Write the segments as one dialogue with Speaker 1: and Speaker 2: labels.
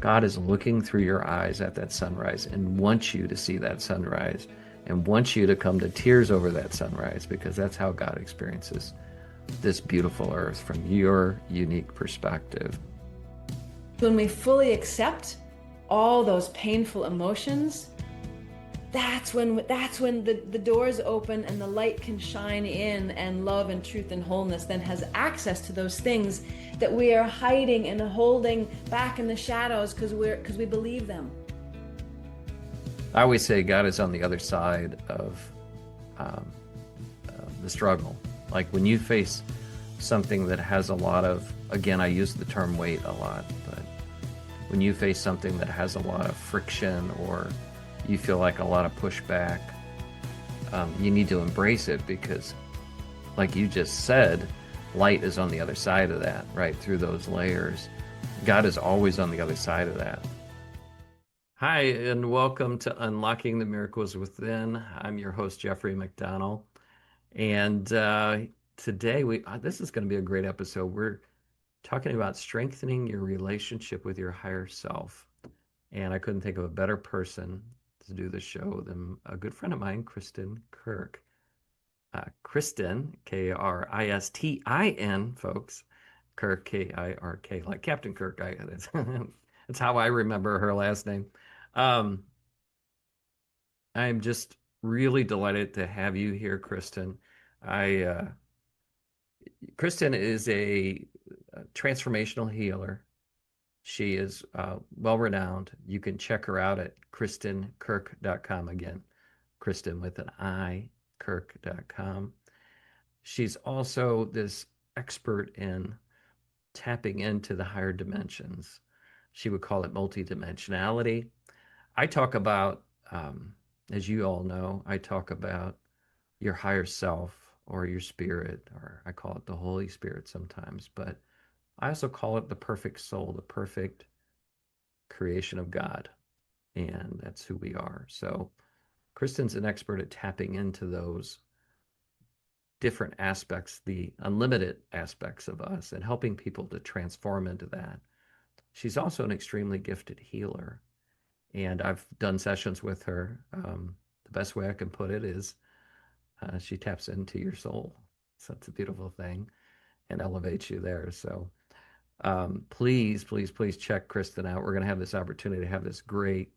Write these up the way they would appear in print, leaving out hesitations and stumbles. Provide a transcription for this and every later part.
Speaker 1: God is looking through your eyes at that sunrise and wants you to see that sunrise and wants you to come to tears over that sunrise, because that's how God experiences this beautiful earth from your unique perspective.
Speaker 2: When we fully accept all those painful emotions, that's when the doors open and the light can shine in, and love and truth and wholeness then has access to those things that we are hiding and holding back in the shadows because we believe them.
Speaker 1: I always say God is on the other side of um, the struggle. Like when you face something that has a lot of, again, I use the term weight a lot, but when you face something that has a lot of friction, or you feel like a lot of pushback, you need to embrace it, because, like you just said, light is on the other side of that, right? Through those layers. God is always on the other side of that. Hi, and welcome to Unlocking the Miracles Within. I'm your host, Jeffrey McDonald. And today, this is going to be a great episode. We're talking about strengthening your relationship with your higher self. And I couldn't think of a better person to do the show than a good friend of mine, Kristin Kirk. Kristin, Kristin, folks. Kirk, Kirk, like Captain Kirk. That's how I remember her last name. Um, I'm just really delighted to have you here, Kristin. I Kristin is a transformational healer. She is well renowned. You can check her out at kristinkirk.com. Again, Kristin with an I, Kirk.com. She's also this expert in tapping into the higher dimensions. She would call it multidimensionality. I talk about, as you all know, I talk about your higher self or your spirit, or I call it the Holy Spirit sometimes, but I also call it the perfect soul, the perfect creation of God. And that's who we are. So Kristin's an expert at tapping into those different aspects, the unlimited aspects of us, and helping people to transform into that. She's also an extremely gifted healer. And I've done sessions with her. The best way I can put it is she taps into your soul. So it's a beautiful thing and elevates you there. So please, please, please check Kristin out. We're going to have this opportunity to have this great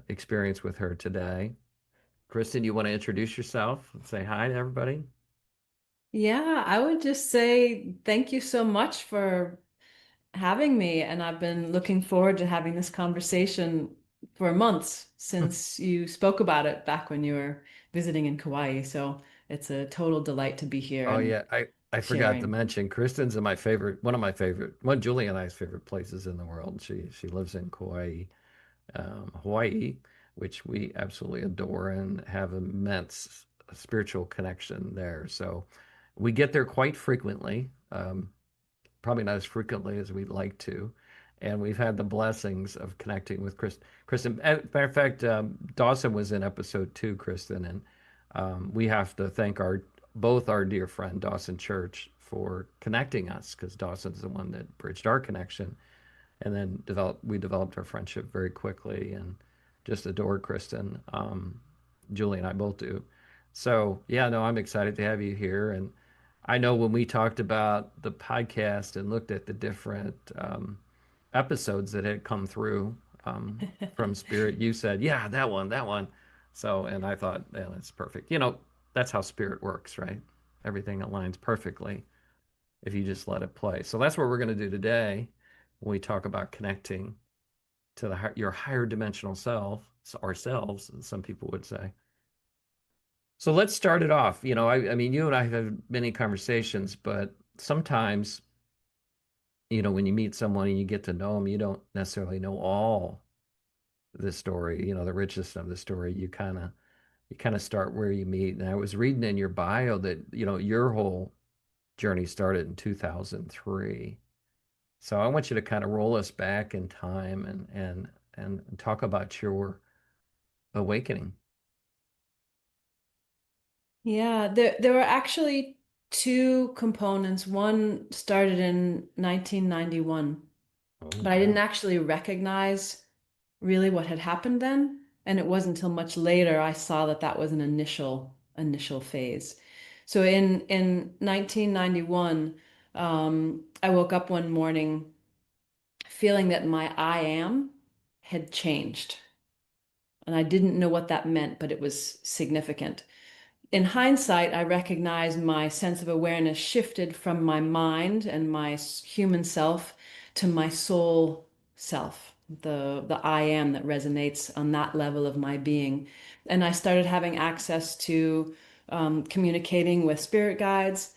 Speaker 1: experience with her today. Kristin, you want to introduce yourself and say hi to everybody?
Speaker 2: Yeah, I would just say thank you so much for having me. And I've been looking forward to having this conversation for months since you spoke about it back when you were visiting in Kauai. So it's a total delight to be here
Speaker 1: Oh
Speaker 2: and
Speaker 1: yeah, I forgot to
Speaker 2: sharing.
Speaker 1: mention Kristin's in my favorite, one of my favorite, one Julie and I's favorite places in the world. She lives in Kauai, Hawaii, which we absolutely adore and have immense spiritual connection there. So we get there quite frequently, probably not as frequently as we'd like to. And we've had the blessings of connecting with Kristin. As a matter of fact, Dawson was in episode 2, Kristin, and we have to thank our both our dear friend Dawson Church for connecting us, because Dawson's the one that bridged our connection, and then we developed our friendship very quickly, and just adore Kristin. Julie and I both do. So yeah, no, I'm excited to have you here. And I know when we talked about the podcast and looked at the different episodes that had come through from Spirit, you said, yeah, that one, that one. So, and I thought, yeah, that's perfect. That's how Spirit works, right? Everything aligns perfectly if you just let it play. So that's what we're going to do today when we talk about connecting to your higher dimensional self, ourselves, some people would say. So let's start it off. I mean, you and I have had many conversations, but sometimes, when you meet someone and you get to know them, you don't necessarily know all the story, the richness of the story. You kind of start where you meet. And I was reading in your bio that, your whole journey started in 2003. So I want you to kind of roll us back in time and talk about your awakening.
Speaker 2: Yeah, there were actually two components. One started in 1991.
Speaker 1: Oh,
Speaker 2: but I didn't
Speaker 1: wow.
Speaker 2: actually recognize really what had happened then. And it wasn't until much later I saw that that was an initial phase. So in 1991, I woke up one morning feeling that my I am had changed. And I didn't know what that meant, but it was significant. In hindsight, I recognize my sense of awareness shifted from my mind and my human self to my soul self, the I am that resonates on that level of my being. And I started having access to communicating with spirit guides,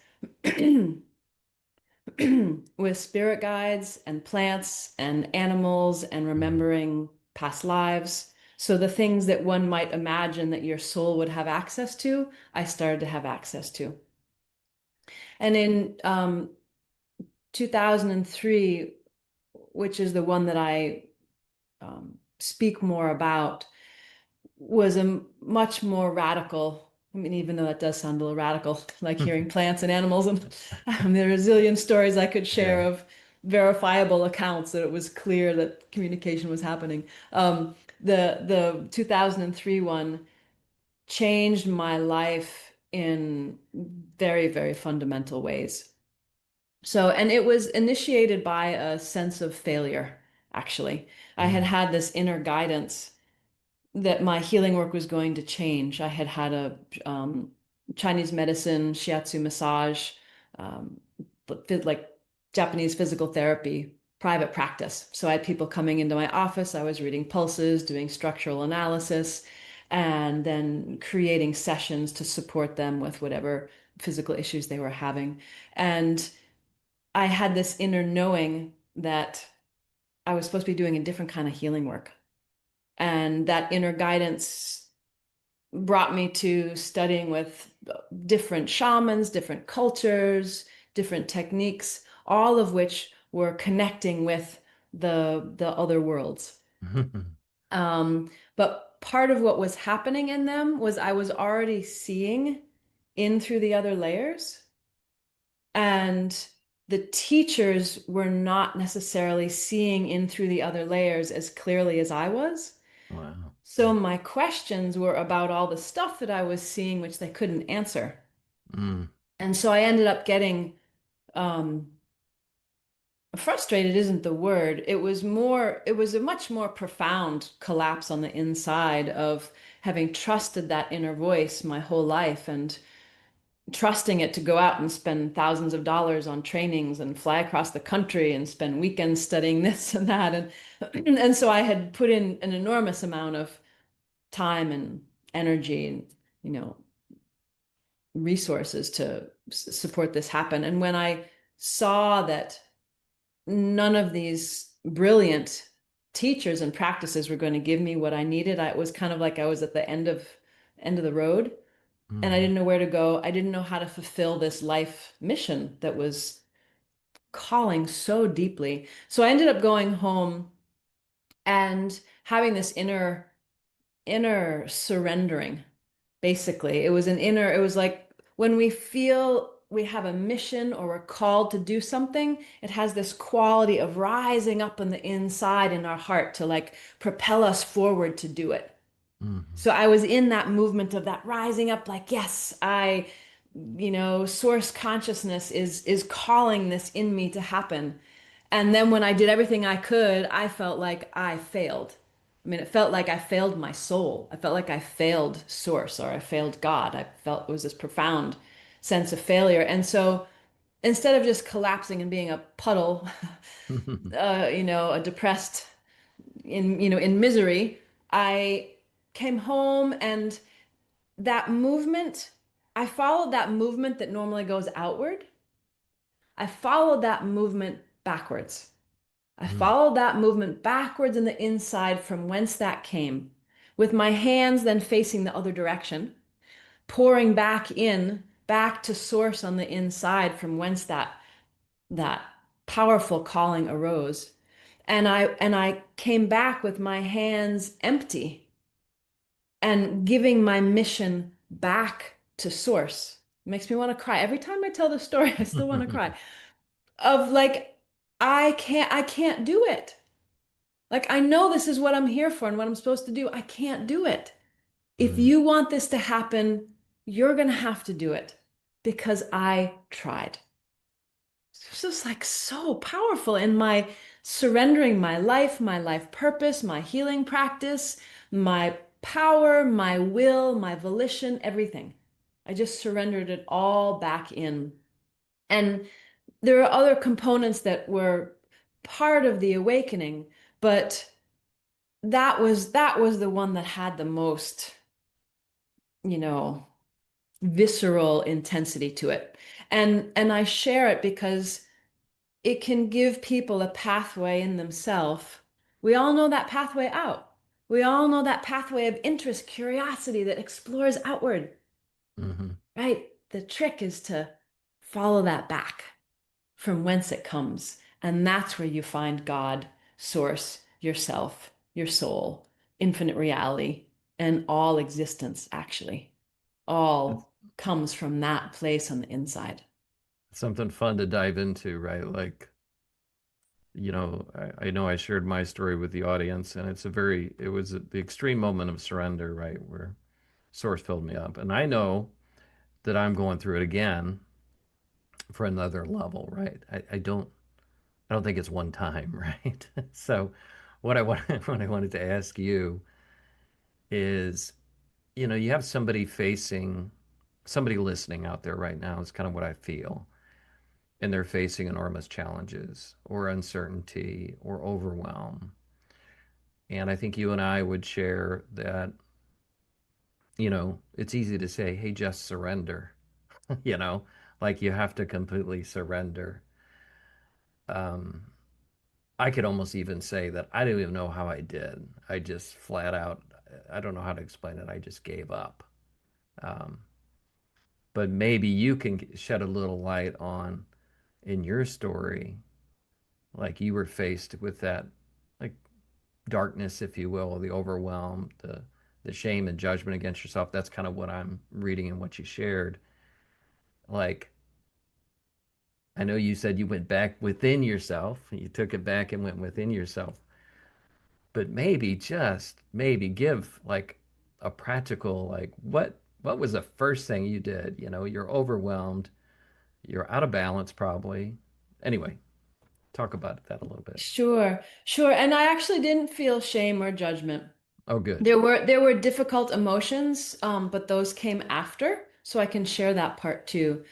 Speaker 2: with spirit guides and plants and animals and
Speaker 1: Mm.
Speaker 2: remembering past lives. So the things that one might imagine that your soul would have access to, I started to have access to. And in 2003, which is the one that I speak more about, was a much more radical. I mean, even though that does sound a little radical, like hearing plants and animals, and there are a zillion stories I could share
Speaker 1: Yeah.
Speaker 2: of verifiable accounts that it was clear that communication was happening. The 2003 one changed my life in very, very fundamental ways. So, and it was initiated by a sense of failure, actually. I had
Speaker 1: Mm.
Speaker 2: had this inner guidance that my healing work was going to change. I had had a Chinese medicine, shiatsu massage, um, like Japanese physical therapy private practice. So I had people coming into my office. I was reading pulses, doing structural analysis, and then creating sessions to support them with whatever physical issues they were having. And I had this inner knowing that I was supposed to be doing a different kind of healing work. And that inner guidance brought me to studying with different shamans, different cultures, different techniques, all of which were connecting with the other worlds. But part of what was happening in them was I was already seeing in through the other layers, and the teachers were not necessarily seeing in through the other layers as clearly as I was.
Speaker 1: Wow.
Speaker 2: So my questions were about all the stuff that I was seeing, which they couldn't answer.
Speaker 1: Mm.
Speaker 2: And so I ended up getting um, frustrated isn't the word. It was a much more profound collapse on the inside of having trusted that inner voice my whole life and trusting it to go out and spend thousands of dollars on trainings and fly across the country and spend weekends studying this and that. And so I had put in an enormous amount of time and energy and, you know, resources to support this happen. And when I saw that none of these brilliant teachers and practices were going to give me what I needed, it was kind of like I was at the end of the road and I
Speaker 1: Mm.
Speaker 2: didn't know where to go. I didn't know how to fulfill this life mission that was calling so deeply. So I ended up going home and having this inner surrendering. Basically, it was like when we feel we have a mission or we're called to do something, it has this quality of rising up in the inside in our heart to like propel us forward to do it.
Speaker 1: Mm.
Speaker 2: So I was in that movement of that rising up, like, yes, source consciousness is calling this in me to happen. And then when I did everything I could, I felt like I failed. I mean, it felt like I failed my soul. I felt like I failed source or I failed God. I felt it was this profound sense of failure. And so instead of just collapsing and being a puddle, a depressed in misery, I came home and that movement, I followed that movement that normally goes outward. I followed that movement backwards. I
Speaker 1: Mm.
Speaker 2: followed that movement backwards in the inside from whence that came, with my hands then facing the other direction, pouring back to source on the inside from whence that powerful calling arose. And I came back with my hands empty and giving my mission back to source. It makes me want to cry. Every time I tell the story, I still want to cry. Of like I can't do it. Like I know this is what I'm here for and what I'm supposed to do. I can't do it. If
Speaker 1: Mm.
Speaker 2: you want this to happen, you're going to have to do it because I tried. This is like so powerful in my surrendering my life purpose, my healing practice, my power, my will, my volition, everything. I just surrendered it all back in. And there are other components that were part of the awakening, but that was the one that had the most, you know, visceral intensity to it. And I share it because it can give people a pathway in themselves. We all know that pathway out. We all know that pathway of interest, curiosity that explores outward,
Speaker 1: Hmm.
Speaker 2: right? The trick is to follow that back from whence it comes. And that's where you find God, source, yourself, your soul, infinite reality, and all existence, actually.
Speaker 1: It's
Speaker 2: All comes from that place on the inside.
Speaker 1: something fun to dive into, right? Like, I know I shared my story with the audience, and it was the extreme moment of surrender, right? Where Source filled me up. And I know that I'm going through it again for another level, right? I don't think it's one time, right? So what I wanted to ask you is, you have somebody listening out there right now is kind of what I feel. And they're facing enormous challenges or uncertainty or overwhelm. And I think you and I would share that, it's easy to say, hey, just surrender, you know, like you have to completely surrender. Um, I could almost even say that I don't even know how I did. I just flat out, I don't know how to explain it. I just gave up. Um, but maybe you can shed a little light on in your story, like you were faced with that, like darkness, if you will, the overwhelm, the shame and judgment against yourself. That's kind of what I'm reading and what you shared. Like, I know you said you went back within yourself, you took it back and went within yourself, but maybe just maybe give like a practical, like what was the first thing you did? You're overwhelmed, you're out of balance probably. Anyway, talk about that a little bit.
Speaker 2: Sure, sure. And I actually didn't feel shame or judgment.
Speaker 1: Oh, good.
Speaker 2: There were difficult emotions, but those came after, so I can share that part too.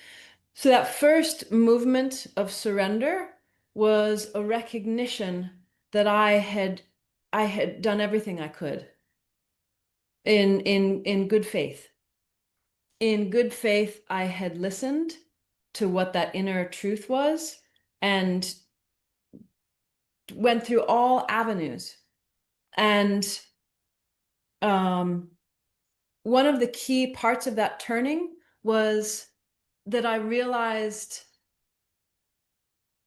Speaker 2: So that first movement of surrender was a recognition that I had done everything I could in good faith. In good faith, I had listened to what that inner truth was and went through all avenues. And um, one of the key parts of that turning was that I realized,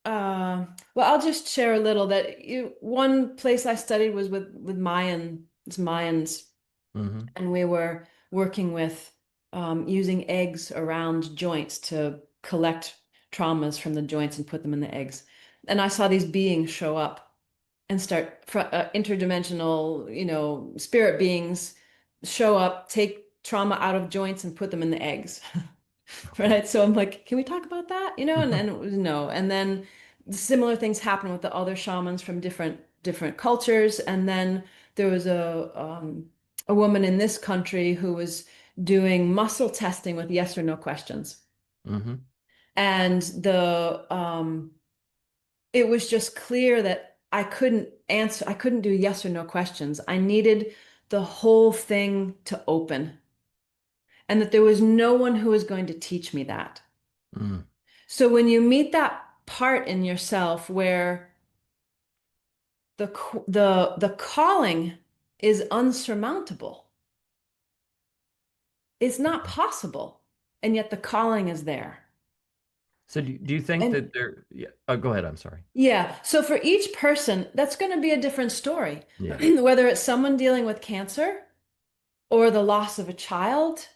Speaker 2: well, I'll just share a little that one place I studied was with Mayans,
Speaker 1: Mm-hmm.
Speaker 2: and we were working with using eggs around joints to collect traumas from the joints and put them in the eggs. And I saw these beings show up and start interdimensional, spirit beings show up, take trauma out of joints and put them in the eggs. Right. So I'm like, can we talk about that? And it was no. And then similar things happen with the other shamans from different cultures. And then there was a woman in this country who was doing muscle testing with yes or no questions.
Speaker 1: Mm-hmm.
Speaker 2: And it was just clear that I couldn't do yes or no questions. I needed the whole thing to open, and that there was no one who was going to teach me that.
Speaker 1: Mm.
Speaker 2: So when you meet that part in yourself where the calling is unsurmountable, it's not possible, and yet the calling is there.
Speaker 1: So do you think
Speaker 2: And
Speaker 1: that there, yeah, oh, go ahead, I'm sorry.
Speaker 2: yeah, so for each person, that's going to be a different story.
Speaker 1: Yeah.
Speaker 2: Whether it's someone dealing with cancer or the loss of a child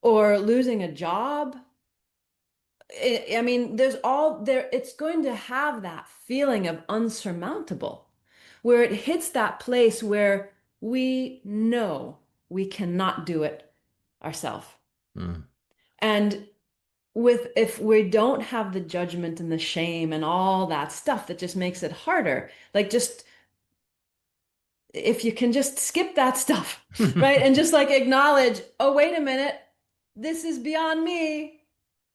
Speaker 2: or losing a job, I mean, there's all there, it's going to have that feeling of unsurmountable, where it hits that place where we know we cannot do it ourselves.
Speaker 1: Mm.
Speaker 2: And if we don't have the judgment and the shame and all that stuff that just makes it harder, like just if you can just skip that stuff, right? And just like acknowledge, oh, wait a minute, this is beyond me.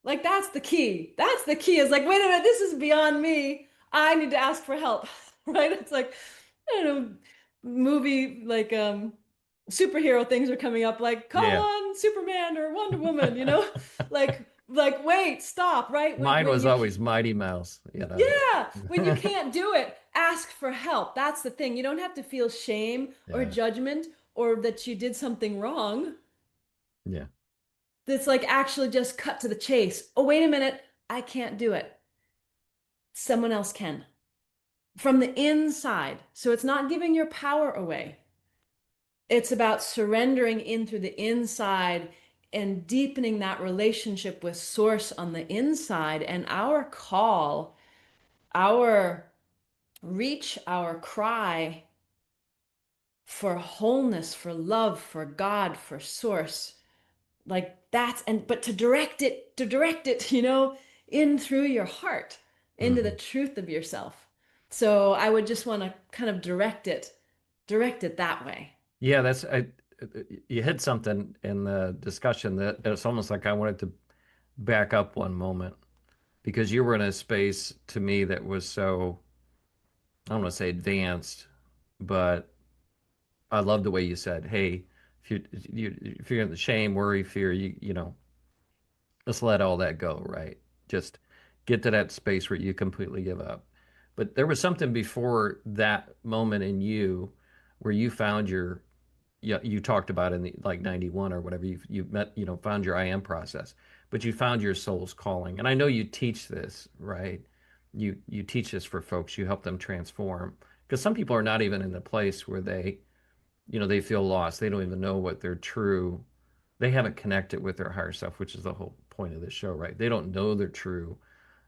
Speaker 2: Like that's the key. That's the key is like, wait a minute, this is beyond me. I need to ask for help, right? It's like, I don't know, movie like superhero things are coming up, like call
Speaker 1: Yeah.
Speaker 2: on Superman or Wonder Woman, you know? Like wait, stop, right? When
Speaker 1: Mine
Speaker 2: when
Speaker 1: was
Speaker 2: you
Speaker 1: always Mighty Mouse, you know.
Speaker 2: yeah, when you can't do it, ask for help. That's the thing. You don't have to feel shame or
Speaker 1: Yeah.
Speaker 2: judgment or that you did something wrong.
Speaker 1: Yeah.
Speaker 2: That's like actually just cut to the chase. Oh, wait a minute. I can't do it. Someone else can from the inside. So it's not giving your power away. It's about surrendering in through the inside and deepening that relationship with source on the inside. And our call, our reach, our cry for wholeness, for love, for God, for source. Like that's, and but to direct it, in through your heart, into the
Speaker 1: Hmm.
Speaker 2: truth of yourself. So I would just want to kind of direct it that way.
Speaker 1: Yeah, you hit something in the discussion that it's almost like I wanted to back up one moment because you were in a space to me that was so, I don't want to say advanced, but I love the way you said, "Hey, if you're in the shame, worry, fear, let's let all that go, right? Just get to that space where you completely give up." But there was something before that moment in you where you found your, yeah, you talked about in the like 91 or whatever, you met, found your I am process, but you found your soul's calling. And I know you teach this, right? You teach this for folks, you help them transform because some people are not even in the place where they feel lost. They don't even know what their true, they haven't connected with their higher self, which is the whole point of this show, right? They don't know their true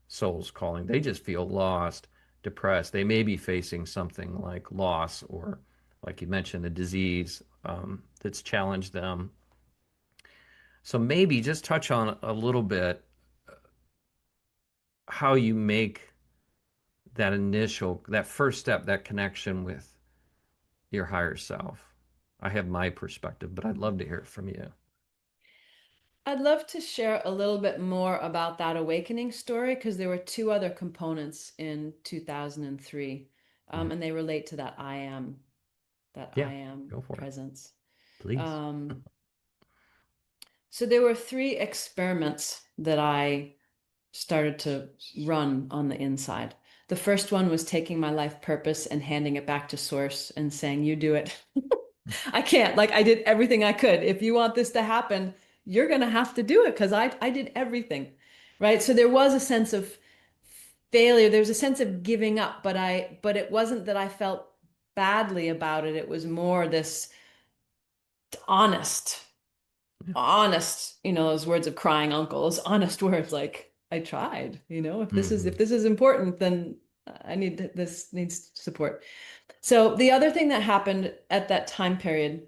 Speaker 1: soul's calling. They just feel lost, depressed. They may be facing something like loss or, like you mentioned, a disease that's challenged them. So maybe just touch on a little bit how you make that first step, that connection with your higher self. I have my perspective, but I'd love to hear it from you.
Speaker 2: I'd love to share a little bit more about that awakening story because there were two other components in 2003,
Speaker 1: Mm.
Speaker 2: and they relate to that
Speaker 1: Yeah,
Speaker 2: I am
Speaker 1: go for it,
Speaker 2: presence.
Speaker 1: please.
Speaker 2: Um, so there were three experiments that I started to run on the inside. The first one was taking my life purpose and handing it back to source and saying, you do it. I can't. Like I did everything I could. If you want this to happen, you're going to have to do it because I did everything. Right. So there was a sense of failure. There was a sense of giving up, but it wasn't that I felt badly about it. It was more this honest,
Speaker 1: Yeah.
Speaker 2: honest, those words of crying uncles, honest words like I tried, if
Speaker 1: Hmm.
Speaker 2: this is important, then this needs support. So the other thing that happened at that time period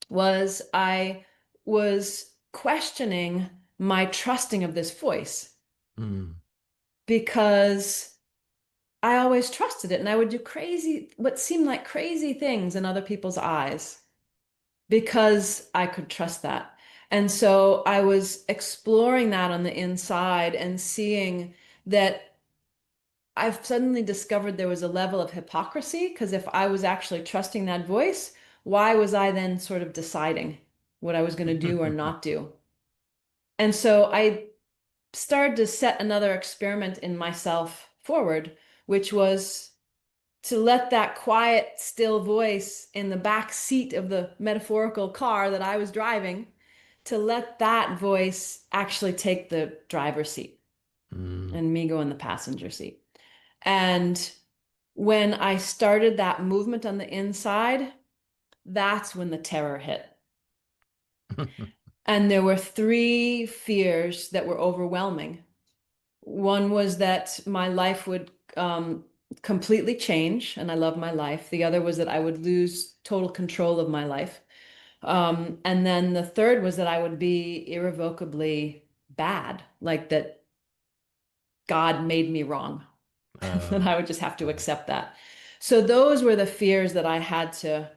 Speaker 2: was I was questioning my trusting of this voice
Speaker 1: Mm.
Speaker 2: because I always trusted it and I would do what seemed like crazy things in other people's eyes because I could trust that. And so I was exploring that on the inside and seeing that I've suddenly discovered there was a level of hypocrisy because if I was actually trusting that voice, why was I then sort of deciding what I was going to do or not do? And so I started to set another experiment in myself forward, which was to let that quiet, still voice in the back seat of the metaphorical car that I was driving, to let that voice actually take the driver's seat
Speaker 1: Mm.
Speaker 2: and me go in the passenger seat. And when I started that movement on the inside, that's when the terror hit. And there were three fears that were overwhelming. One was that my life would completely change, and I love my life. The other was that I would lose total control of my life. And then the third was that I would be irrevocably bad, like that God made me wrong, and
Speaker 1: Oh,
Speaker 2: I would just have to
Speaker 1: right.
Speaker 2: accept that. So those were the fears that I had to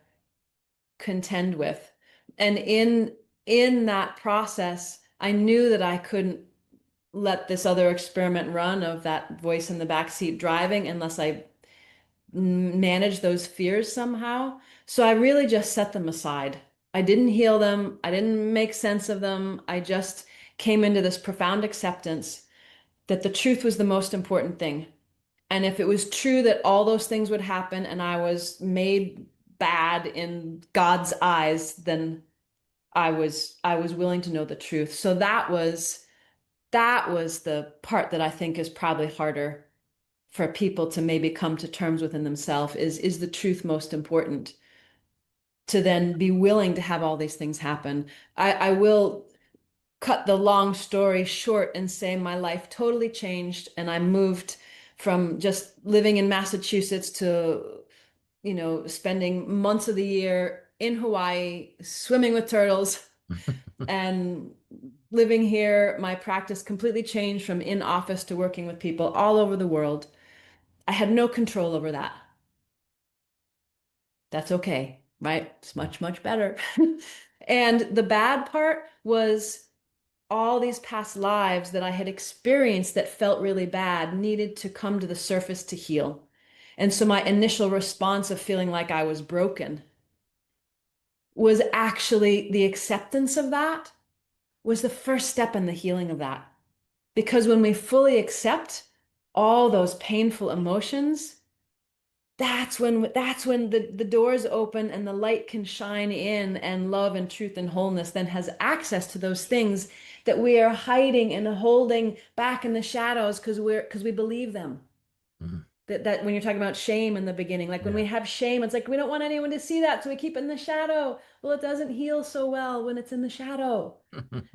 Speaker 2: contend with. And in that process, I knew that I couldn't let this other experiment run of that voice in the back seat driving unless I manage those fears somehow. So I really just set them aside. I didn't heal them. I didn't make sense of them. I just came into this profound acceptance that the truth was the most important thing. And if it was true that all those things would happen and I was made bad in God's eyes, then I was willing to know the truth. So that was the part that I think is probably harder for people to maybe come to terms within themselves is the truth most important to then be willing to have all these things happen. I will cut the long story short and say my life totally changed and I moved from just living in Massachusetts to, spending months of the year in Hawaii, swimming with turtles and living here. My practice completely changed from in office to working with people all over the world. I had no control over that. That's okay, right? It's much, much better. And the bad part was all these past lives that I had experienced that felt really bad needed to come to the surface to heal. And so my initial response of feeling like I was broken was actually the acceptance of that was the first step in the healing of that. Because when we fully accept all those painful emotions, that's when the doors open and the light can shine in and love and truth and wholeness then has access to those things that we are hiding and holding back in the shadows because we believe them.
Speaker 1: Mhm.
Speaker 2: That when you're talking about shame in the beginning, like when
Speaker 1: Yeah.
Speaker 2: we have shame, it's like we don't want anyone to see that, so we keep it in the shadow. Well, it doesn't heal so well when it's in the shadow.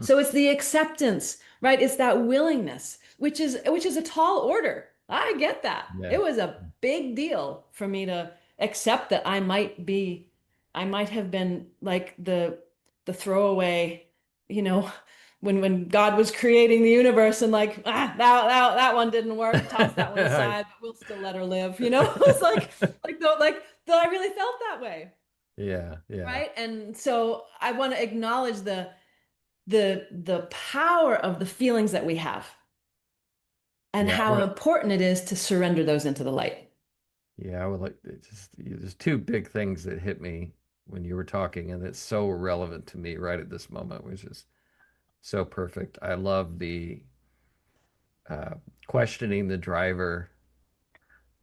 Speaker 2: So it's the acceptance, right? It's that willingness, which is a tall order. I get that.
Speaker 1: Yeah.
Speaker 2: It was a big deal for me to accept that I might have been like the throwaway, you know, when God was creating the universe and like, that one didn't work, toss that one aside, but we'll still let her live, you know? It's like I really felt that way,
Speaker 1: Yeah, yeah.
Speaker 2: right? And so I want to acknowledge the power of the feelings that we have and
Speaker 1: Yeah, I
Speaker 2: how
Speaker 1: want to.
Speaker 2: important it is to surrender those into the light.
Speaker 1: Yeah, I would like it's just there's two big things that hit me when you were talking, and it's so relevant to me right at this moment, which is so perfect. I love the uh, questioning the driver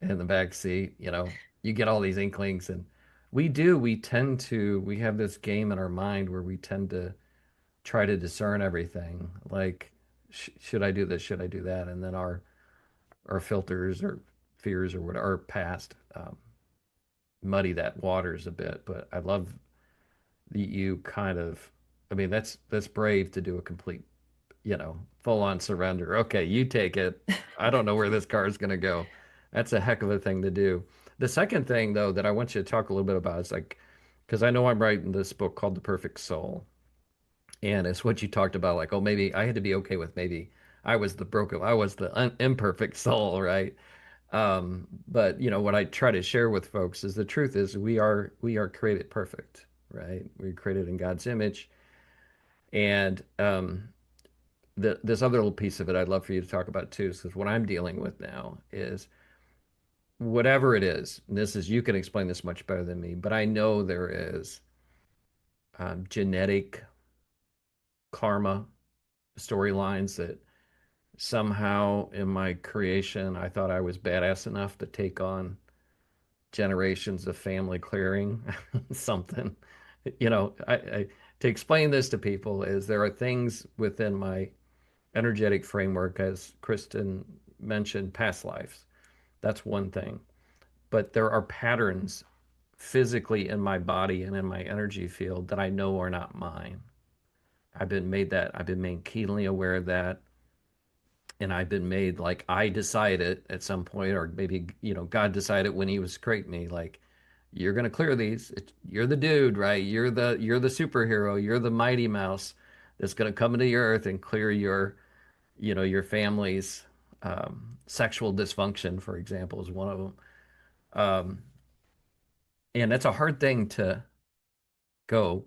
Speaker 1: in the back seat. You get all these inklings, and we have this game in our mind where we tend to try to discern everything. Like, should I do this? Should I do that? And then our filters or fears or what our past muddy that waters a bit. But I love that you kind of, I mean, that's brave to do a complete, full on surrender. Okay, you take it. I don't know where this car is going to go. That's a heck of a thing to do. The second thing, though, that I want you to talk a little bit about is like, because I know I'm writing this book called The Perfect Soul. And it's what you talked about, like, oh, maybe I had to be okay with maybe I was the imperfect soul, right? But what I try to share with folks is the truth is we are created perfect, right? We're created in God's image. And this other little piece of it I'd love for you to talk about too, because what I'm dealing with now is whatever it is, and this is you can explain this much better than me, but I know there is genetic karma storylines that somehow in my creation I thought I was badass enough to take on generations of family clearing something. To explain this to people is there are things within my energetic framework, as Kristin mentioned, past lives. That's one thing. But there are patterns physically in my body and in my energy field that I know are not mine. I've been made keenly aware of that. and I've been made like I decided at some point, or maybe, God decided when he was creating me, like, you're gonna clear these. You're the dude, right? You're the superhero. You're the Mighty Mouse that's gonna come into the earth and clear your family's sexual dysfunction, for example, is one of them. Um, and that's a hard thing to go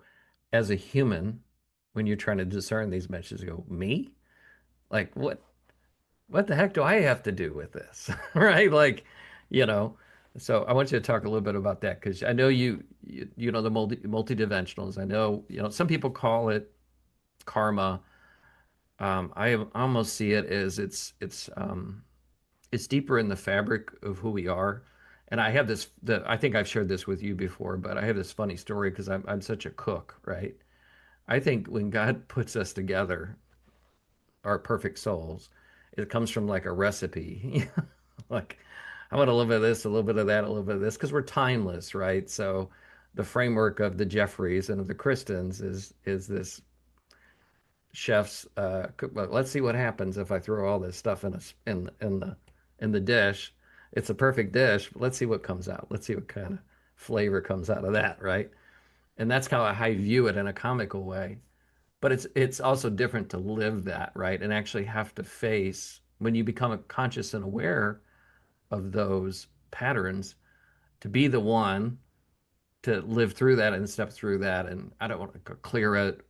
Speaker 1: as a human when you're trying to discern these messages. Go, me? Like, what the heck do I have to do with this? Right? Like, you know, so I want you to talk a little bit about that because I know you know the multidimensionals. I know, some people call it karma. I almost see it as it's deeper in the fabric of who we are. And I have I think I've shared this with you before, but I have this funny story because I'm such a cook, right? I think when God puts us together, our perfect souls, it comes from like a recipe. Like, I want a little bit of this, a little bit of that, a little bit of this, because we're timeless, right? So the framework of the Jeffreys and of the Kristins is this chef's cookbook. Let's see what happens if I throw all this stuff in the dish. It's a perfect dish, but let's see what comes out. Let's see what kind of flavor comes out of that, right? And that's how I view it in a comical way. But it's also different to live that, right? And actually have to face when you become conscious and aware of those patterns, to be the one to live through that and step through that. And I don't want to clear it,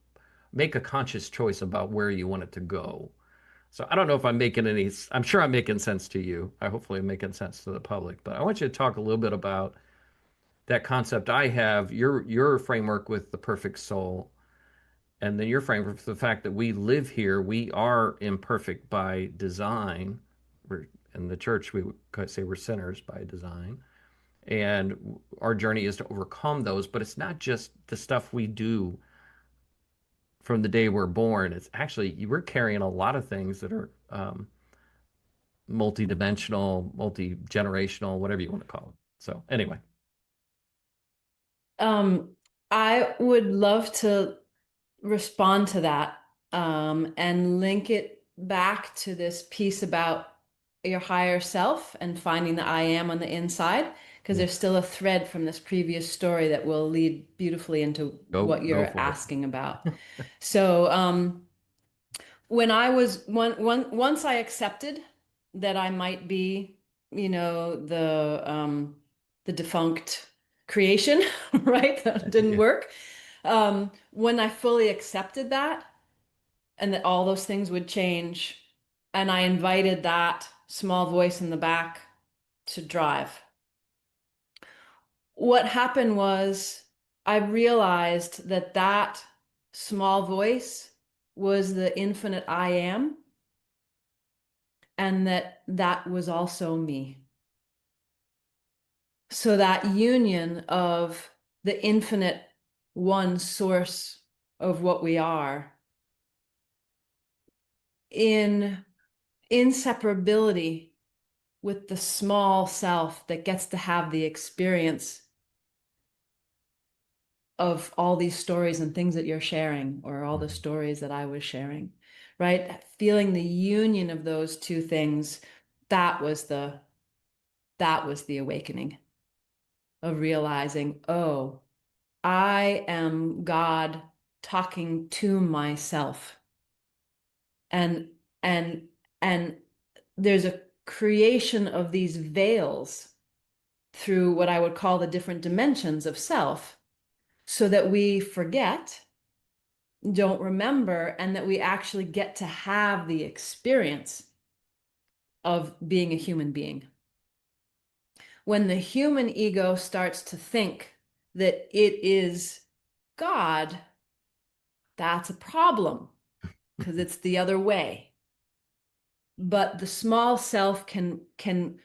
Speaker 1: make a conscious choice about where you want it to go. So I don't know if I'm making I'm sure I'm making sense to you. I hopefully am making sense to the public, but I want you to talk a little bit about that concept I have, your framework with the perfect soul, and then your framework for the fact that we live here, we are imperfect by design. We're in the church, we would say we're sinners by design. And our journey is to overcome those, but it's not just the stuff we do from the day we're born. It's actually, we're carrying a lot of things that are multi-dimensional, multi-generational, whatever you want to call it. So anyway,
Speaker 2: Um, I would love to respond to that and link it back to this piece about your higher self and finding the I am on the inside, because
Speaker 1: yeah,
Speaker 2: there's still a thread from this previous story that will lead beautifully into what
Speaker 1: go
Speaker 2: you're
Speaker 1: for it.
Speaker 2: asking about. So, when I was once I accepted that I might be, the defunct creation, right? That didn't
Speaker 1: Yeah.
Speaker 2: work. When I fully accepted that and that all those things would change, and I invited that small voice in the back to drive. What happened was I realized that that small voice was the infinite I am, and that that was also me. So that union of the infinite one source of what we are in inseparability with the small self that gets to have the experience of all these stories and things that you're sharing, or all the
Speaker 1: Mhm.
Speaker 2: stories that I was sharing, right? Feeling the union of those two things, that was the that was the awakening of realizing, oh, I am God talking to myself. And and and there's a creation of these veils through what I would call the different dimensions of self, so that we forget, don't remember, and that we actually get to have the experience of being a human being. When the human ego starts to think that it is God, that's a problem because it's the other way. But the small self can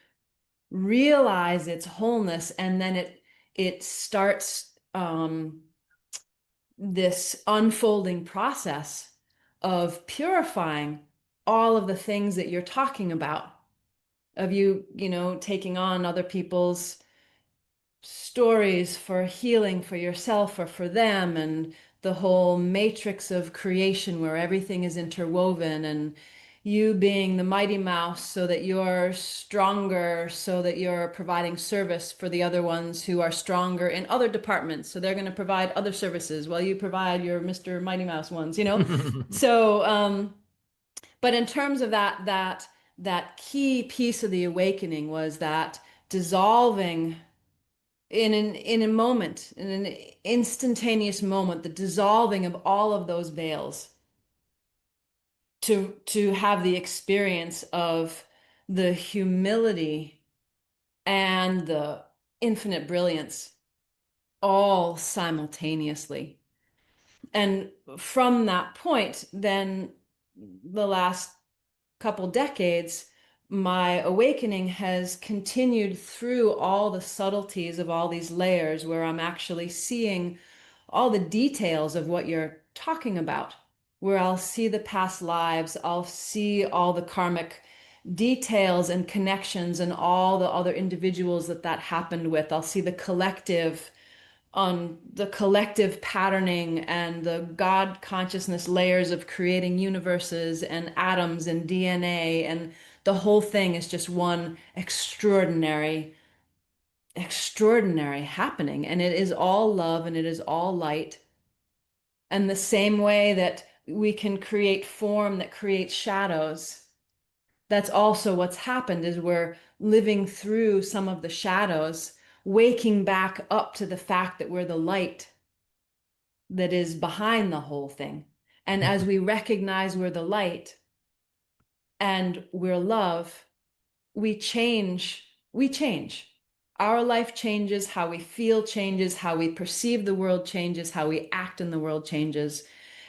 Speaker 2: realize its wholeness, and then it starts this unfolding process of purifying all of the things that you're talking about, of taking on other people's stories for healing for yourself or for them, and the whole matrix of creation where everything is interwoven, and you being the mighty mouse so that you're stronger, so that you're providing service for the other ones who are stronger in other departments. So they're going to provide other services while you provide your Mr. Mighty Mouse ones, you know? So, but in terms of that key piece of the awakening was that dissolving in a moment, in an instantaneous moment, the dissolving of all of those veils to have the experience of the humility and the infinite brilliance all simultaneously. And from that point, then the last couple decades, my awakening has continued through all the subtleties of all these layers where I'm actually seeing all the details of what you're talking about, where I'll see the past lives, I'll see all the karmic details and connections and all the other individuals that happened with. I'll see the collective on the collective patterning and the God consciousness layers of creating universes and atoms and DNA. And the whole thing is just one extraordinary, extraordinary happening. And it is all love and it is all light. And the same way that we can create form that creates shadows, that's also what's happened is we're living through some of the shadows, waking back up to the fact that we're the light that is behind the whole thing. And as we recognize we're the light and we're love, we change. Our life changes, how we feel changes, how we perceive the world changes, how we act in the world changes.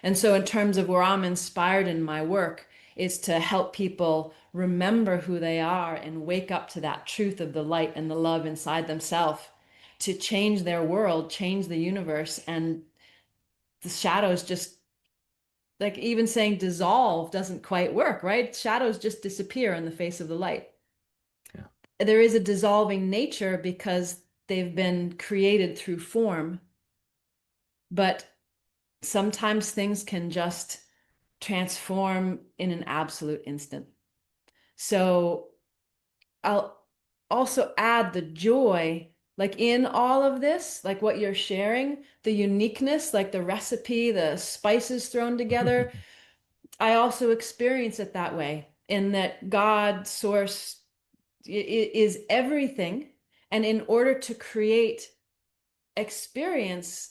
Speaker 2: And so, in terms of where I'm inspired in my work, is to help people remember who they are and wake up to that truth of the light and the love inside themselves to change their world, change the universe, and the shadows just like even saying dissolve doesn't quite work, right? Shadows just disappear in the face of the light.
Speaker 1: Yeah.
Speaker 2: There is a dissolving nature because they've been created through form, but sometimes things can just transform in an absolute instant. So I'll also add the joy, like in all of this, like what you're sharing, the uniqueness, like the recipe, the spices thrown together. I also experience it that way, in that God, source is everything. And in order to create experience,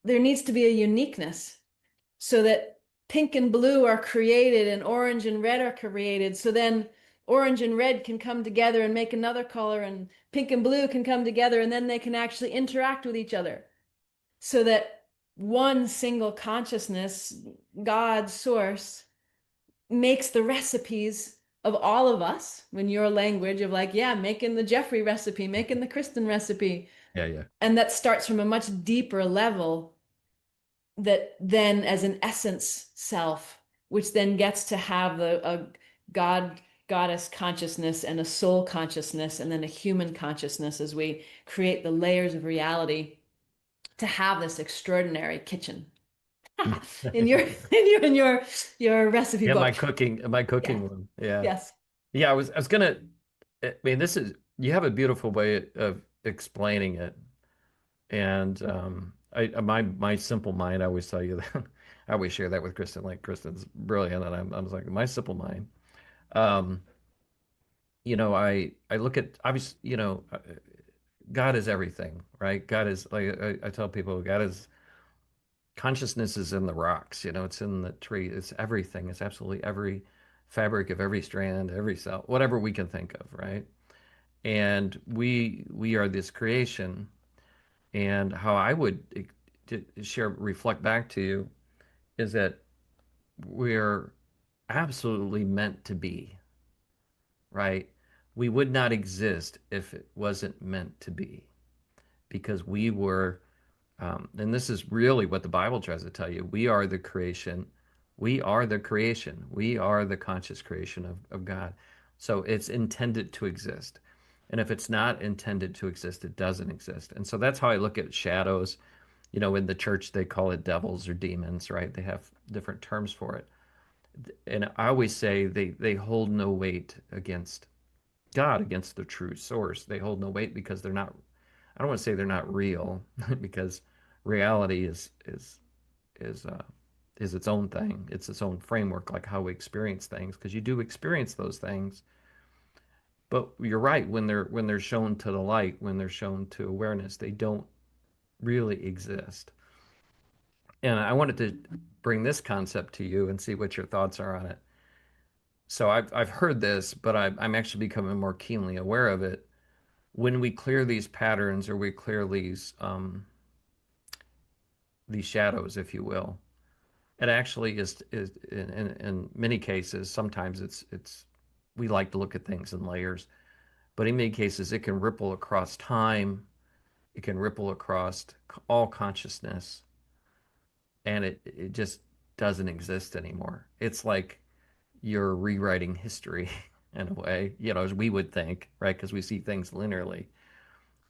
Speaker 2: there needs to be a uniqueness so that pink and blue are created and orange and red are created. So then orange and red can come together and make another color, and pink and blue can come together, and then they can actually interact with each other so that one single consciousness, God, source, makes the recipes of all of us in your language of like, yeah, making the Jeffrey recipe, making the Kristin recipe.
Speaker 1: Yeah, yeah.
Speaker 2: And that starts from a much deeper level that then as an essence self, which then gets to have a God, goddess consciousness and a soul consciousness and then a human consciousness as we create the layers of reality to have this extraordinary kitchen in your in your recipe
Speaker 1: Yeah,
Speaker 2: book.
Speaker 1: my
Speaker 2: Yeah.
Speaker 1: cooking one. Yeah.
Speaker 2: Yes.
Speaker 1: Yeah, I was gonna, I mean, this is, you have a beautiful way of explaining it. And my simple mind, I always tell you that I always share that with Kristen. Like Kristen's brilliant, and I was like my simple mind. Um, I look at obviously, God is everything, right? God is like I tell people, God is consciousness is in the rocks. It's in the tree. It's everything. It's absolutely every fabric of every strand, every cell, whatever we can think of, right? And we are this creation. And how I would share, reflect back to you is that we're absolutely meant to be, right? We would not exist if it wasn't meant to be because we were, and this is really what the Bible tries to tell you. We are the creation. We are the creation. We are the conscious creation of God. So it's intended to exist. And if it's not intended to exist, it doesn't exist. And so that's how I look at shadows. In the church, they call it devils or demons, right? They have different terms for it. And I always say they hold no weight against God, against the true source. They hold no weight because they're not, I don't want to say they're not real, because reality is is its own thing. It's its own framework, like how we experience things, because you do experience those things. But you're right, when they're shown to the light, when they're shown to awareness, they don't really exist. And I wanted to bring this concept to you and see what your thoughts are on it. So I've heard this, but I'm actually becoming more keenly aware of it. When we clear these patterns, or we clear these shadows, if you will, it actually is in many cases. Sometimes it's we like to look at things in layers, but in many cases it can ripple across time. It can ripple across all consciousness, and it just doesn't exist anymore. It's like you're rewriting history in a way, as we would think, right? Because we see things linearly.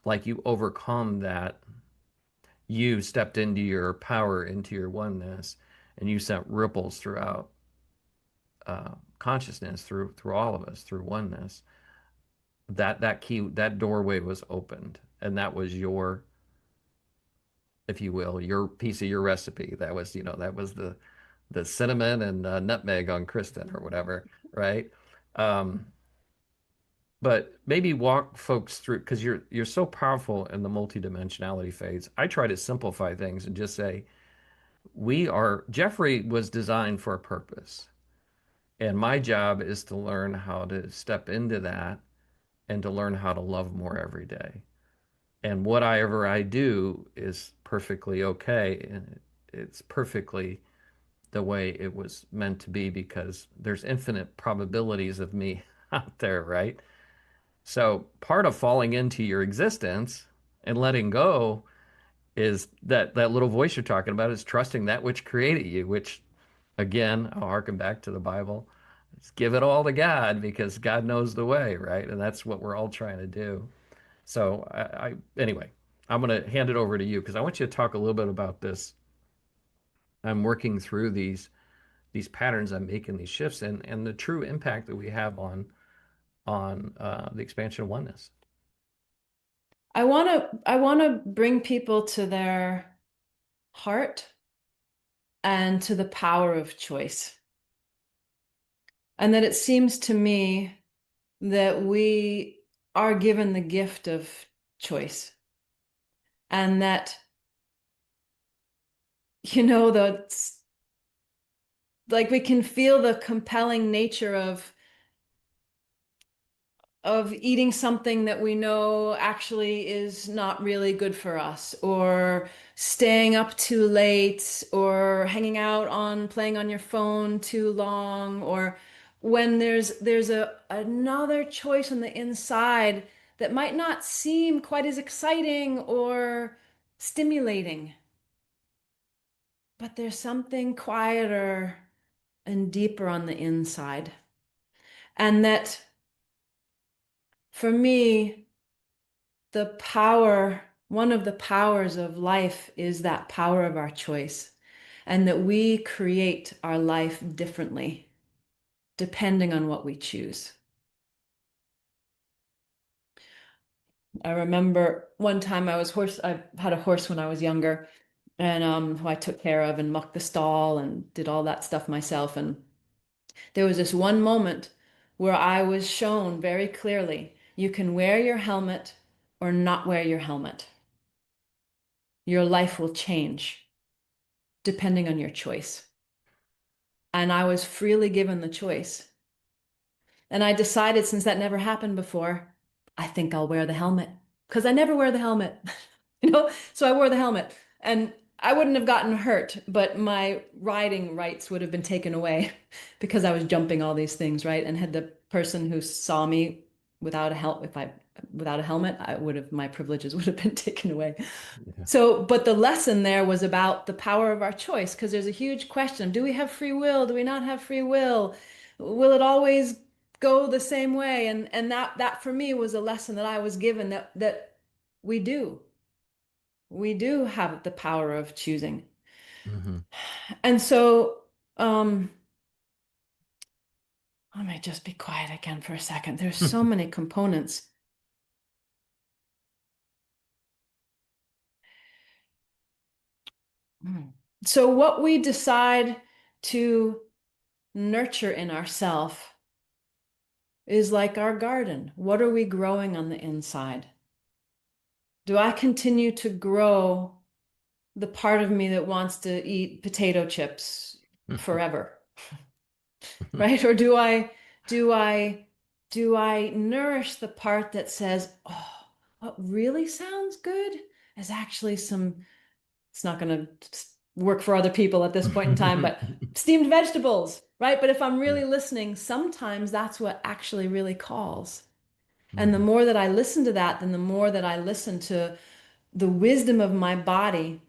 Speaker 1: Like you overcome that, you stepped into your power, into your oneness, and you sent ripples throughout consciousness, through all of us, through oneness. That doorway was opened, and that was your, if you will, your piece of your recipe. That was the cinnamon and nutmeg on Kristen or whatever, right? Um, but maybe walk folks through, because you're so powerful in the multidimensionality phase. I try to simplify things and just say Jeffrey was designed for a purpose, and my job is to learn how to step into that and to learn how to love more every day. And whatever I do is perfectly okay, and it's perfectly the way it was meant to be, because there's infinite probabilities of me out there, right? So part of falling into your existence and letting go is that little voice you're talking about, is trusting that which created you, which again, I'll harken back to the Bible. Let's give it all to God, because God knows the way, right? And that's what we're all trying to do. So anyway, I'm going to hand it over to you, because I want you to talk a little bit about this. I'm working through these patterns I'm making, these shifts, and the true impact that we have on the expansion of oneness.
Speaker 2: I want to bring people to their heart and to the power of choice. And that it seems to me that we are given the gift of choice. And that, that's like we can feel the compelling nature of eating something that we know actually is not really good for us, or staying up too late, or hanging out on playing on your phone too long, or when there's another choice on the inside that might not seem quite as exciting or stimulating, but there's something quieter and deeper on the inside. And that for me, one of the powers of life is that power of our choice, and that we create our life differently depending on what we choose. I remember one time I had a horse when I was younger, and who I took care of and mucked the stall and did all that stuff myself. And there was this one moment where I was shown very clearly, you can wear your helmet or not wear your helmet. Your life will change depending on your choice. And I was freely given the choice. And I decided, since that never happened before, I think I'll wear the helmet, because I never wear the helmet, So I wore the helmet, and I wouldn't have gotten hurt, but my riding rights would have been taken away because I was jumping all these things, right? And had the person who saw me without a helmet, if I without a helmet, my privileges would have been taken away.
Speaker 1: Yeah.
Speaker 2: So, but the lesson there was about the power of our choice, because there's a huge question. Do we have free will? Do we not have free will? Will it always go the same way? And that for me was a lesson that I was given, that we do. We do have the power of choosing.
Speaker 1: Hmm.
Speaker 2: And so, um, I may just be quiet again for a second. There's so many components. Mm. So what we decide to nurture in ourselves is like our garden. What are we growing on the inside? Do I continue to grow the part of me that wants to eat potato chips forever? Right? Or do I do I nourish the part that says, oh, what really sounds good is actually some, it's not going to work for other people at this point in time, but steamed vegetables, right? But if I'm
Speaker 1: Yeah.
Speaker 2: really listening, sometimes that's what actually really calls. And the
Speaker 1: Mhm.
Speaker 2: more that I listen to that, then the more that I listen to the wisdom of my body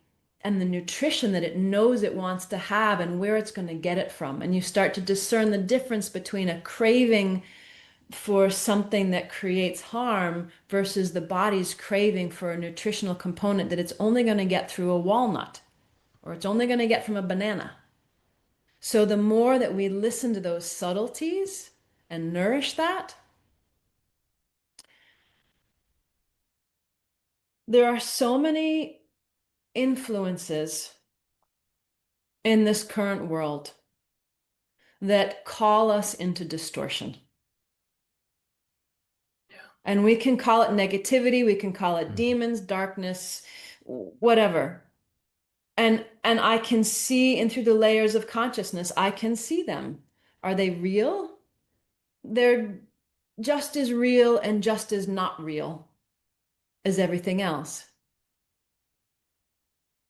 Speaker 2: and the nutrition that it knows it wants to have and where it's going to get it from. And you start to discern the difference between a craving for something that creates harm versus the body's craving for a nutritional component that it's only going to get through a walnut or it's only going to get from a banana. So the more that we listen to those subtleties and nourish that, there are so many influences in this current world that call us into distortion.
Speaker 1: Yeah.
Speaker 2: And we can call it negativity, we can call it
Speaker 1: Mhm.
Speaker 2: demons, darkness, whatever. And I can see in through the layers of consciousness, I can see them. Are they real? They're just as real and just as not real as everything else.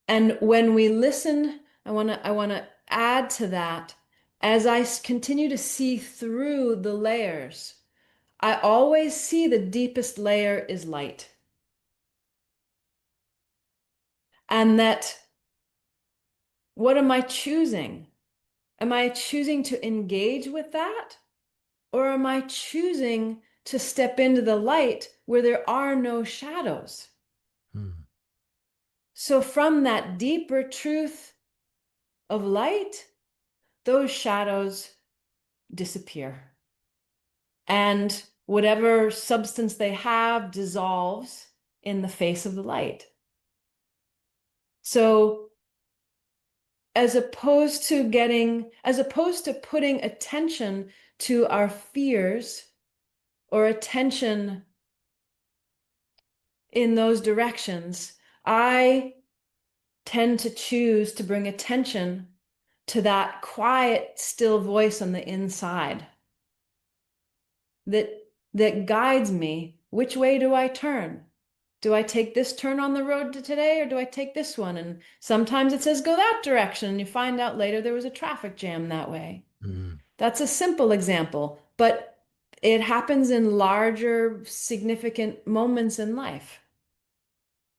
Speaker 2: And when we listen, I want to add to that as I continue to see through the layers. I always see the deepest layer is light. And that what am I choosing? Am I choosing to engage with that? Or am I choosing to step into the light where there are no shadows?
Speaker 1: Mhm.
Speaker 2: So, from that deeper truth of light, those shadows disappear. And whatever substance they have dissolves in the face of the light. So, as opposed to putting attention to our fears or attention in those directions, I tend to choose to bring attention to that quiet, still voice on the inside that that guides me. Which way do I turn? Do I take this turn on the road to today or do I take this one? And sometimes it says go that direction, and you find out later there was a traffic jam that way.
Speaker 1: Mhm.
Speaker 2: That's a simple example, but it happens in larger, significant moments in life.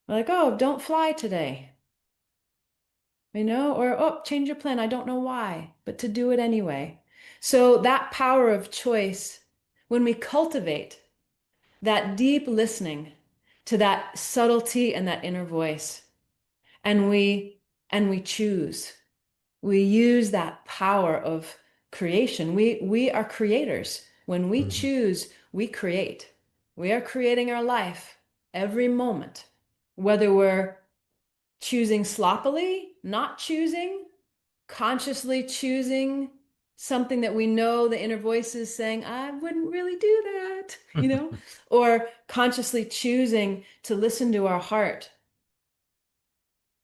Speaker 2: Like, oh, don't fly today, or oh, change your plan. I don't know why, but to do it anyway. So that power of choice, when we cultivate that deep listening to that subtlety and that inner voice, and we choose. We use that power of creation. We are creators. When we
Speaker 1: Mhm.
Speaker 2: choose, we create. We are creating our life every moment, whether we're choosing sloppily, not choosing, consciously choosing something that we know the inner voice is saying, I wouldn't really do that, or consciously choosing to listen to our heart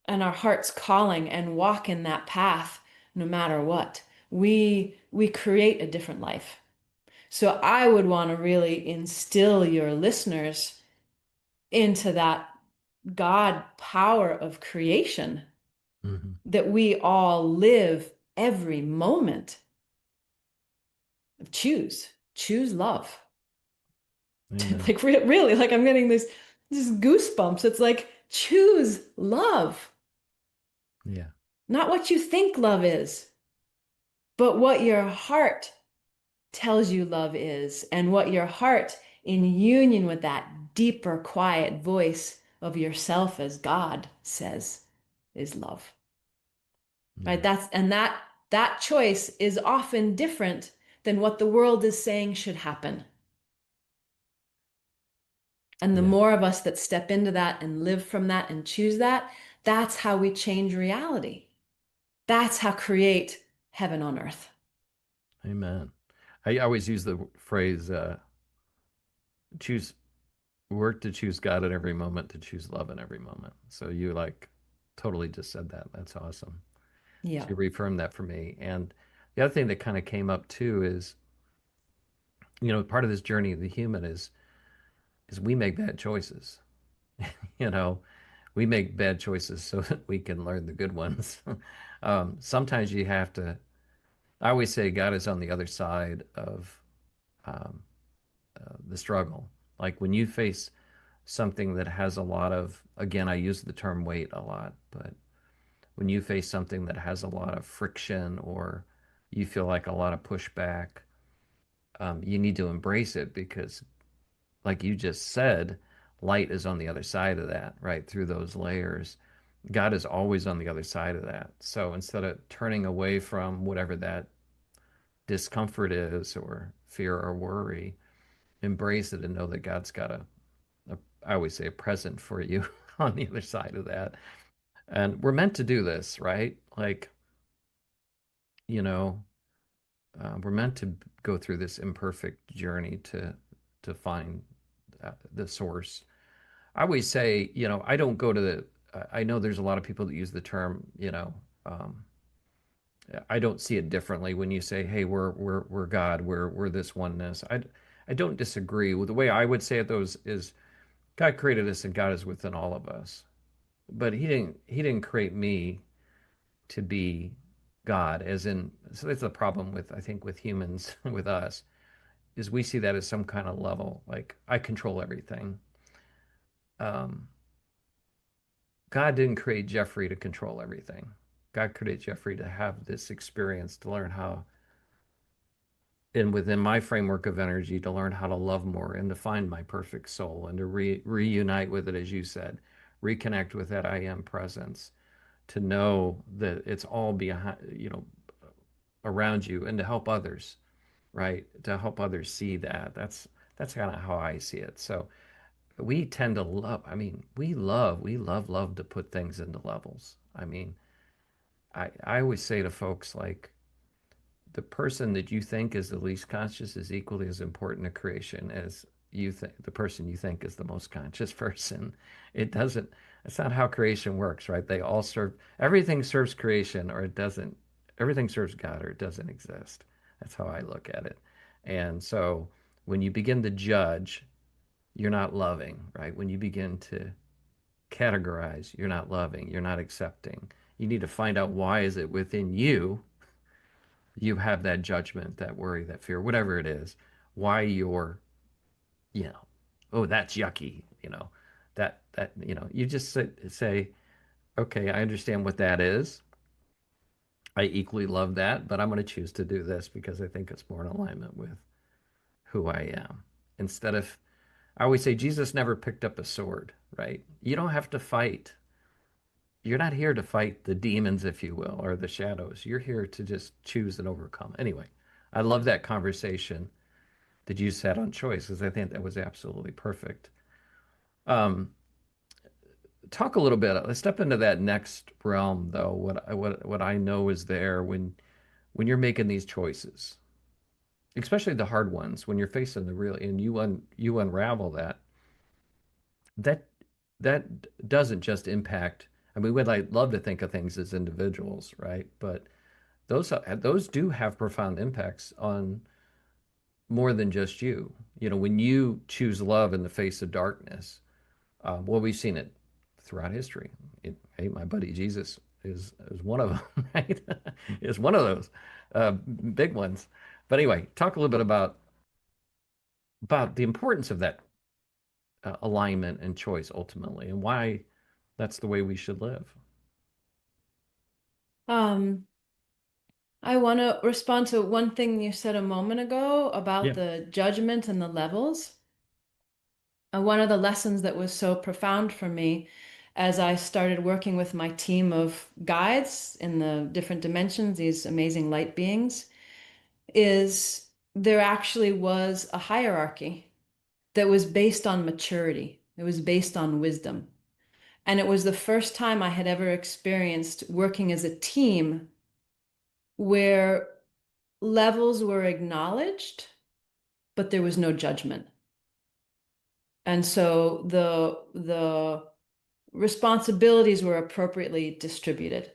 Speaker 2: and our heart's calling and walk in that path no matter what. We create a different life. So I would want to really instill your listeners into that God power of creation
Speaker 1: Mhm.
Speaker 2: that we all live every moment. Choose love.
Speaker 1: Amen.
Speaker 2: Like really, like I'm getting this goosebumps. It's like choose love,
Speaker 1: Yeah.
Speaker 2: not what you think love is, but what your heart tells you love is, and what your heart in union with that deeper, quiet voice of yourself as God says is love. Right?
Speaker 1: Yeah.
Speaker 2: That choice is often different than what the world is saying should happen. And the
Speaker 1: Yeah.
Speaker 2: more of us that step into that and live from that and choose that, that's how we change reality. That's how create heaven on earth.
Speaker 1: Amen. I always use the phrase choose work to choose God at every moment, to choose love in every moment. So you like totally just said that. That's awesome. So
Speaker 2: Yeah.
Speaker 1: you reaffirmed that for me. And the other thing that kind of came up too is, part of this journey of the human is we make bad choices. You know, we make bad choices so that we can learn the good ones. Sometimes you have to. I always say God is on the other side of um, the struggle. Like when you face something that has a lot of, again, I use the term weight a lot, but when you face something that has a lot of friction or you feel like a lot of pushback, you need to embrace it because, like you just said, light is on the other side of that, right? Through those layers. God is always on the other side of that. So instead of turning away from whatever that discomfort is or fear or worry, embrace it and know that God's got I always say, a present for you on the other side of that. And we're meant to do this, right? Like, you know, we're meant to go through this imperfect journey to find the source. I always say, I don't go to the. I know there's a lot of people that use the term, um, I don't see it differently when you say, "Hey, we're God, we're this oneness." I don't disagree with the way I would say it. Though is God created us and God is within all of us, but He didn't create me to be God, as in. So that's the problem with I think with humans with us is we see that as some kind of level, like I control everything. Um, God didn't create Jeffrey to control everything. God created Jeffrey to have this experience to learn how and within my framework of energy to learn how to love more and to find my perfect soul and to reunite with it, as you said, reconnect with that I am presence, to know that it's all behind, around you, and to help others, right? To help others see that. That's kind of how I see it. So we tend to love. I mean, we love to put things into levels. I mean, I always say to folks like the person that you think is the least conscious is equally as important to creation as you think the person you think is the most conscious person. It doesn't, that's not how creation works, right? They all serve, everything serves creation or it doesn't, everything serves God or it doesn't exist. That's how I look at it. And so when you begin to judge, you're not loving, right? When you begin to categorize, you're not loving, you're not accepting. You need to find out why is it within you have that judgment, that worry, that fear, whatever it is, why you're, you know, oh, that's yucky, you just say, okay, I understand what that is. I equally love that, but I'm going to choose to do this because I think it's more in alignment with who I am. Instead of, I always say Jesus never picked up a sword, right? You don't have to fight. You're not here to fight the demons, if you will, or the shadows. You're here to just choose and overcome. Anyway, I love that conversation that you said on choice because I think that was absolutely perfect. Um, Talk a little bit. Let's step into that next realm, though. What I know is there when you're making these choices, especially the hard ones, when you're facing the real and you unravel that that doesn't just impact. I mean, we'd like love to think of things as individuals, right? But those do have profound impacts on more than just you. When you choose love in the face of darkness, well, we've seen it throughout history. Hey, my buddy Jesus is one of them, right? Is one of those big ones. But anyway, talk a little bit about the importance of that alignment and choice ultimately, and why that's the way we should live.
Speaker 2: Um, I want to respond to one thing you said a moment ago about
Speaker 1: Yeah.
Speaker 2: the judgment and the levels. One of the lessons that was so profound for me as I started working with my team of guides in the different dimensions, these amazing light beings, is there actually was a hierarchy that was based on maturity. It was based on wisdom. And it was the first time I had ever experienced working as a team where levels were acknowledged, but there was no judgment. And so the responsibilities were appropriately distributed.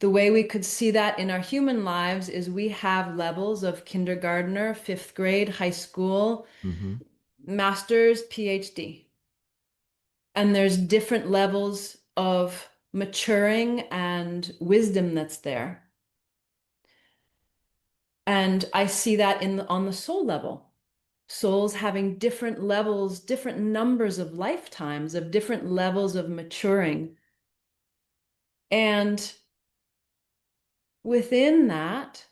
Speaker 2: The way we could see that in our human lives is we have levels of kindergartner, fifth grade, high school,
Speaker 1: Hmm.
Speaker 2: master's, PhD. And there's different levels of maturing and wisdom that's there. And I see that on the soul level. Souls having different levels, different numbers of lifetimes, of different levels of maturing. And within that,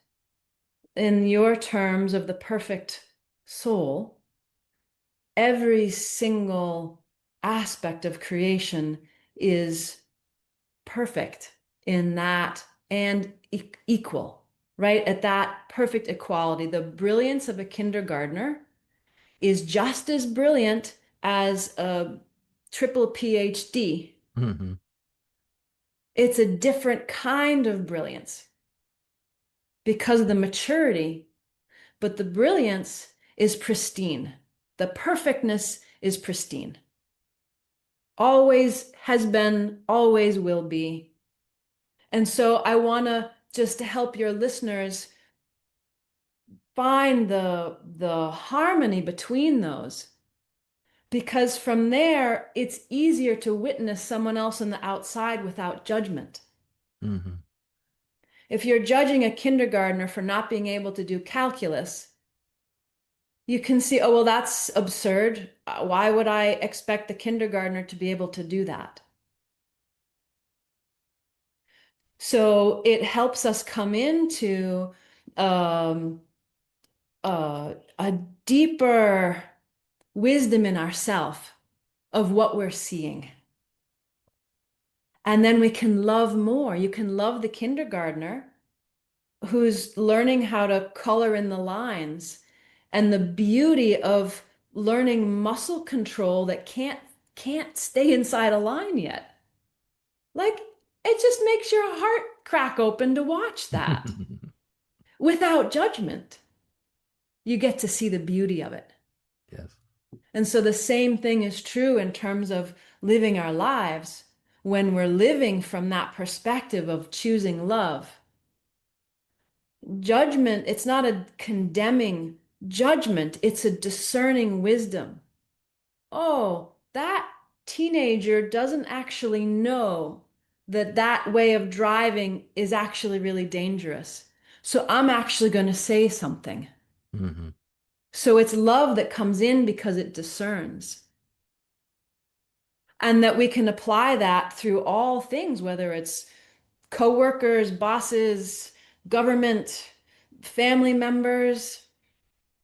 Speaker 2: in your terms of the perfect soul, every single aspect of creation is perfect in that and equal, right? At that perfect equality. The brilliance of a kindergartner is just as brilliant as a triple PhD.
Speaker 1: Hmm.
Speaker 2: It's a different kind of brilliance because of the maturity, but the brilliance is pristine. The perfectness is pristine. Always has been, always will be. And so I want to just to help your listeners find the harmony between those because from there it's easier to witness someone else on the outside without judgment.
Speaker 1: Hmm.
Speaker 2: If you're judging a kindergartner for not being able to do calculus, you can see, oh, well, that's absurd. Why would I expect the kindergartner to be able to do that? So it helps us come into um, a deeper wisdom in ourself of what we're seeing. And then we can love more. You can love the kindergartner who's learning how to color in the lines and the beauty of learning muscle control that can't stay inside a line yet. Like it just makes your heart crack open to watch that without judgment. You get to see the beauty of it.
Speaker 1: Yes.
Speaker 2: And so the same thing is true in terms of living our lives when we're living from that perspective of choosing love. Judgment, it's not a condemning judgment, it's a discerning wisdom. Oh, that teenager doesn't actually know that that way of driving is actually really dangerous. So I'm actually going to say something.
Speaker 1: Hmm.
Speaker 2: So it's love that comes in because it discerns. And that we can apply that through all things, whether it's coworkers, bosses, government, family members,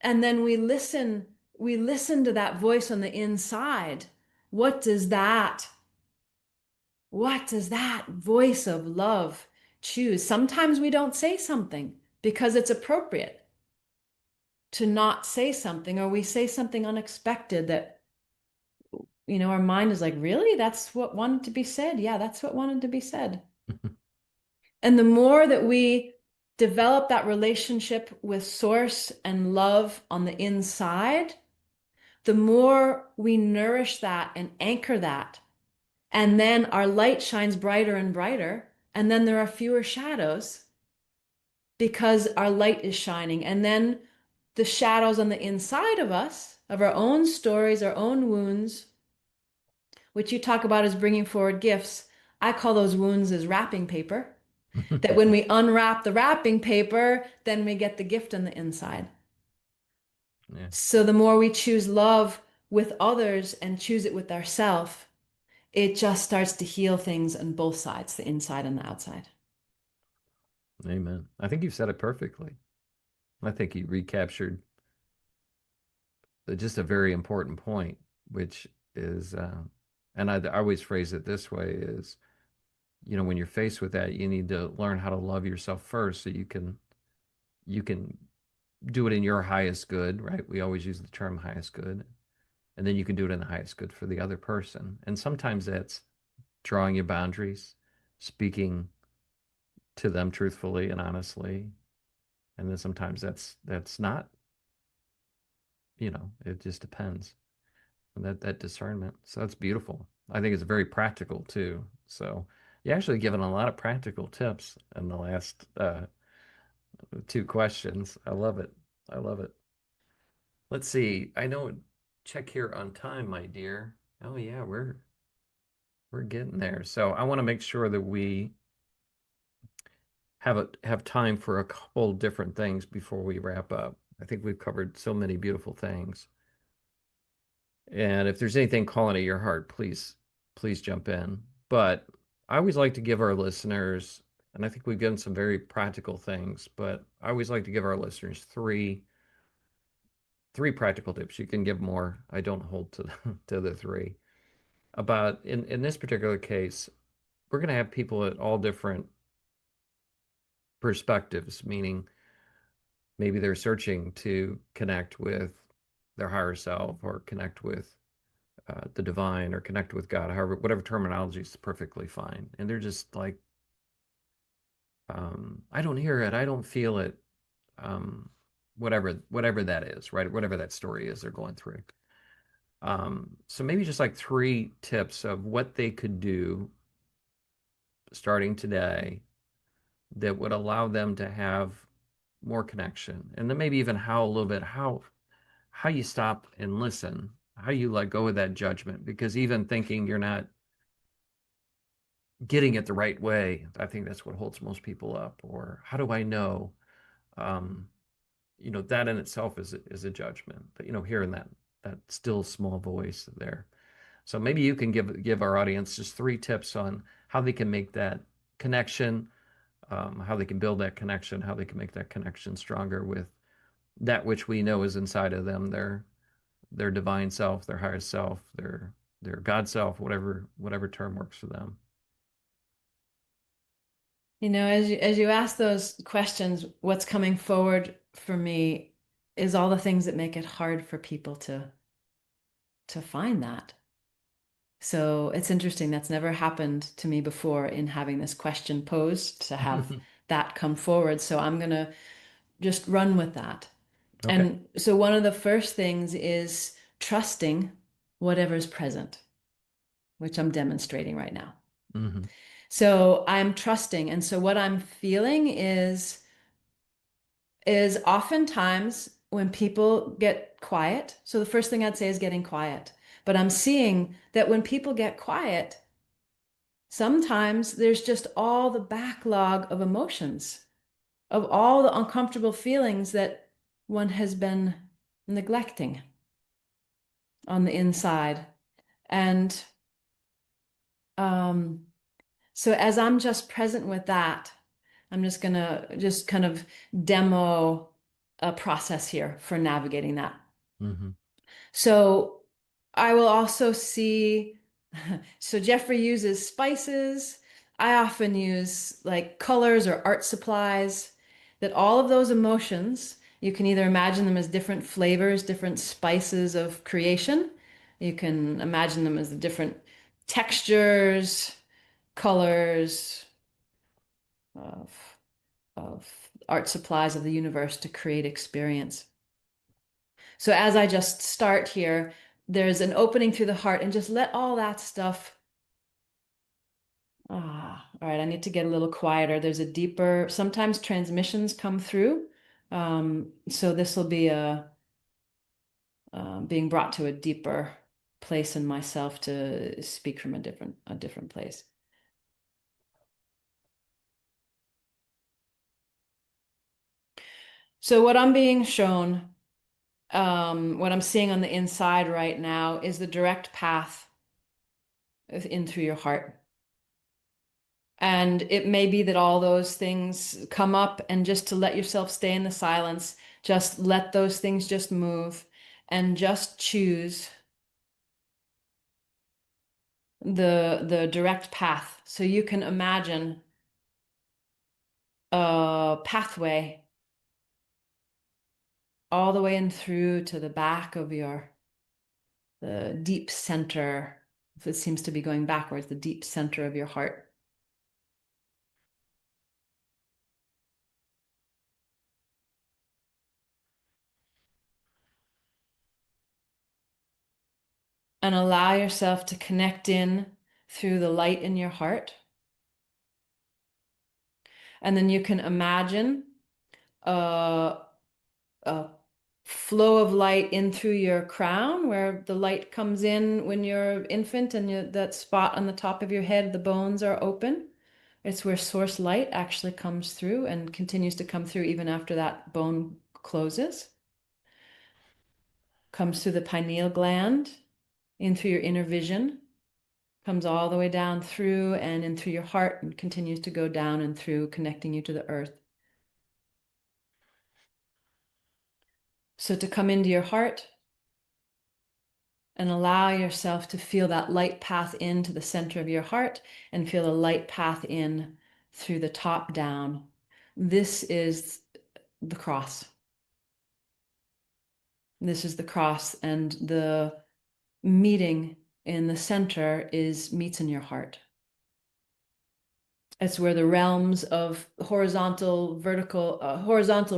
Speaker 2: and then we listen to that voice on the inside. What does that, what does that voice of love choose? Sometimes we don't say something because it's appropriate to not say something, or we say something unexpected that, our mind is like, really? That's what wanted to be said? Yeah, that's what wanted to be said. And the more that we develop that relationship with source and love on the inside, the more we nourish that and anchor that. And then our light shines brighter and brighter. And then there are fewer shadows because our light is shining. And then the shadows on the inside of us, of our own stories, our own wounds, which you talk about as bringing forward gifts, I call those wounds as wrapping paper. That when we unwrap the wrapping paper, then we get the gift on the inside.
Speaker 1: Yeah.
Speaker 2: So the more we choose love with others and choose it with ourselves, it just starts to heal things on both sides, the inside and the outside.
Speaker 1: Amen. I think you've said it perfectly. I think you recaptured just a very important point, which is, and I always phrase it this way is, when you're faced with that, you need to learn how to love yourself first so you can do it in your highest good, right? We always use the term highest good. And then you can do it in the highest good for the other person. And sometimes that's drawing your boundaries, speaking to them truthfully and honestly. And then sometimes that's not, it just depends on that discernment. So that's beautiful. I think it's very practical too. So you actually given a lot of practical tips in the last two questions. I love it. I love it. Let's see. I know check here on time, my dear. Oh yeah, we're getting there. So I want to make sure that we have time for a couple different things before we wrap up. I think we've covered so many beautiful things. And if there's anything calling at your heart, please jump in. But I always like to give our listeners, and I think we've given some very practical things, but I always like to give our listeners three practical tips. You can give more. I don't hold to to the three. About in this particular case, we're going to have people at all different perspectives, meaning maybe they're searching to connect with their higher self or connect with the divine or connect with God, however, whatever terminology is perfectly fine. And they're just like, I don't hear it, I don't feel it, whatever that is, right? Whatever that story is they're going through. So maybe just like three tips of what they could do starting today that would allow them to have more connection, and then maybe even how a little bit how you stop and listen, how you let go of that judgment, because even thinking you're not getting it the right way, I think that's what holds most people up. Or how do I know? Um, that in itself is a judgment. But hearing that still small voice there. So maybe you can give our audience just three tips on how they can make that connection, how they can build that connection, how they can make that connection stronger with that which we know is inside of them, their divine self, their higher self, their God self, whatever term works for them.
Speaker 2: As you ask those questions, what's coming forward for me is all the things that make it hard for people to find that. So it's interesting. That's never happened to me before in having this question posed to have that come forward. So I'm gonna just run with that.
Speaker 1: Okay.
Speaker 2: And so one of the first things is trusting whatever's present, which I'm demonstrating right now.
Speaker 1: Hmm.
Speaker 2: So I'm trusting. And so what I'm feeling is oftentimes when people get quiet. So the first thing I'd say is getting quiet. But I'm seeing that when people get quiet, sometimes there's just all the backlog of emotions, of all the uncomfortable feelings that one has been neglecting on the inside. And um, so as I'm just present with that, I'm just gonna just kind of demo a process here for navigating that.
Speaker 1: Hmm.
Speaker 2: So I will also see, so Jeffrey uses spices. I often use like colors or art supplies, that all of those emotions, you can either imagine them as different flavors, different spices of creation. You can imagine them as the different textures, colors of, of art supplies of the universe to create experience. So as I just start here, there's an opening through the heart and just let all that stuff. All right, I need to get a little quieter. There's a deeper, sometimes transmissions come through. So this will be being brought to a deeper place in myself to speak from a different place. So what I'm being shown, what I'm seeing on the inside right now is the direct path in through your heart. And it may be that all those things come up, and just to let yourself stay in the silence, just let those things just move and just choose the direct path. So you can imagine a pathway all the way in through to the back of the deep center. If it seems to be going backwards, the deep center of your heart. And allow yourself to connect in through the light in your heart. And then you can imagine a flow of light in through your crown, where the light comes in when you're infant and that spot on the top of your head, the bones are open. It's where source light actually comes through and continues to come through even after that bone closes. Comes through the pineal gland, in through your inner vision, comes all the way down through and in through your heart, and continues to go down and through, connecting you to the earth. So to come into your heart and allow yourself to feel that light path into the center of your heart and feel a light path in through the top down. This is the cross. This is the cross, and the meeting in the center meets in your heart. It's where the realms of horizontal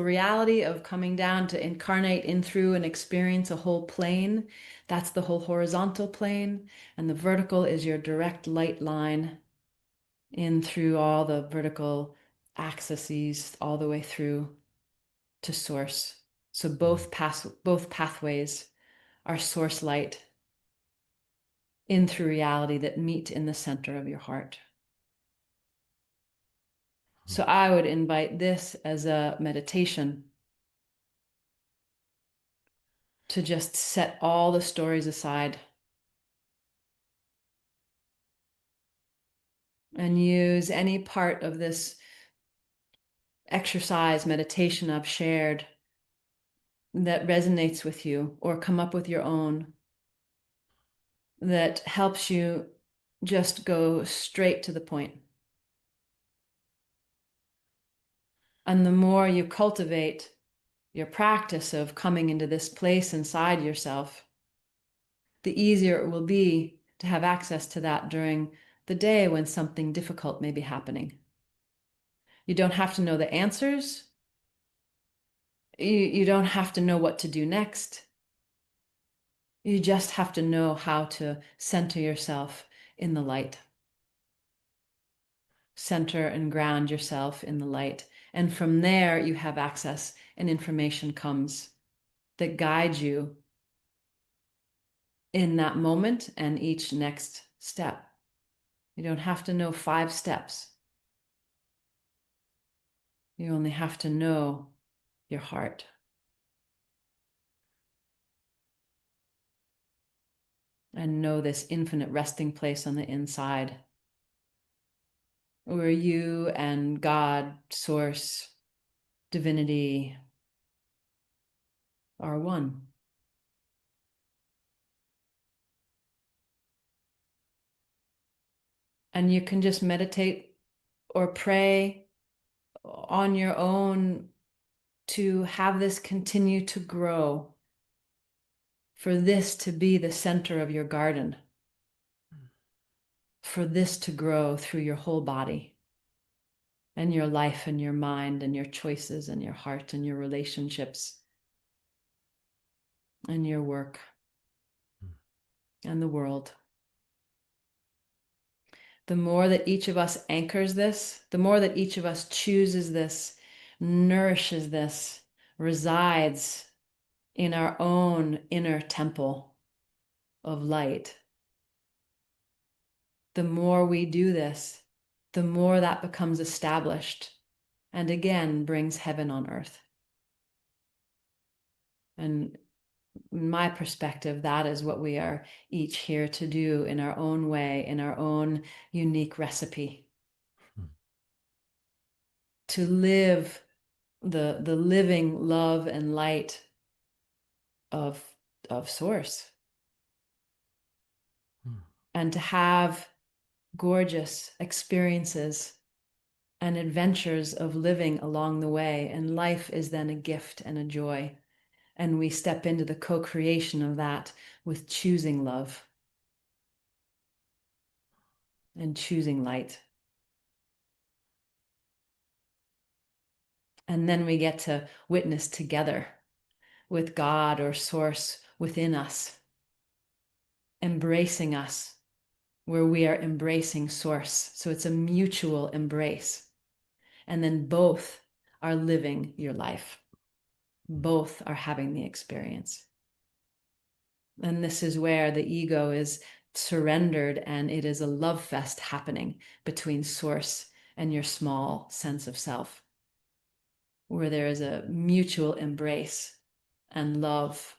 Speaker 2: reality of coming down to incarnate in through and experience a whole plane. That's the whole horizontal plane. And the vertical is your direct light line in through all the vertical axes all the way through to source. So both pathways are source light in through reality that meet in the center of your heart. So I would invite this as a meditation to just set all the stories aside and use any part of this exercise, meditation I've shared that resonates with you, or come up with your own that helps you just go straight to the point. And the more you cultivate your practice of coming into this place inside yourself, the easier it will be to have access to that during the day when something difficult may be happening. You don't have to know the answers. You don't have to know what to do next. You just have to know how to center yourself in the light. Center and ground yourself in the light. And from there, you have access, and information comes that guides you in that moment and each next step. You don't have to know 5 steps. You only have to know your heart. And know this infinite resting place on the inside, where you and God, Source, Divinity are one. And you can just meditate or pray on your own to have this continue to grow, for this to be the center of your garden, for this to grow through your whole body and your life and your mind and your choices and your heart and your relationships and your work and the world. The more that each of us anchors this, the more that each of us chooses this, nourishes this, resides in our own inner temple of light, the more we do this, the more that becomes established and again brings heaven on earth. And in my perspective, that is what we are each here to do in our own way, in our own unique recipe. To live the living love and light of Source. And to have gorgeous experiences and adventures of living along the way. And life is then a gift and a joy. And we step into the co-creation of that with choosing love and choosing light. And then we get to witness together with God or source within us, embracing us where we are embracing source. So it's a mutual embrace. And then both are living your life. Both are having the experience. And this is where the ego is surrendered and it is a love fest happening between source and your small sense of self, where there is a mutual embrace and love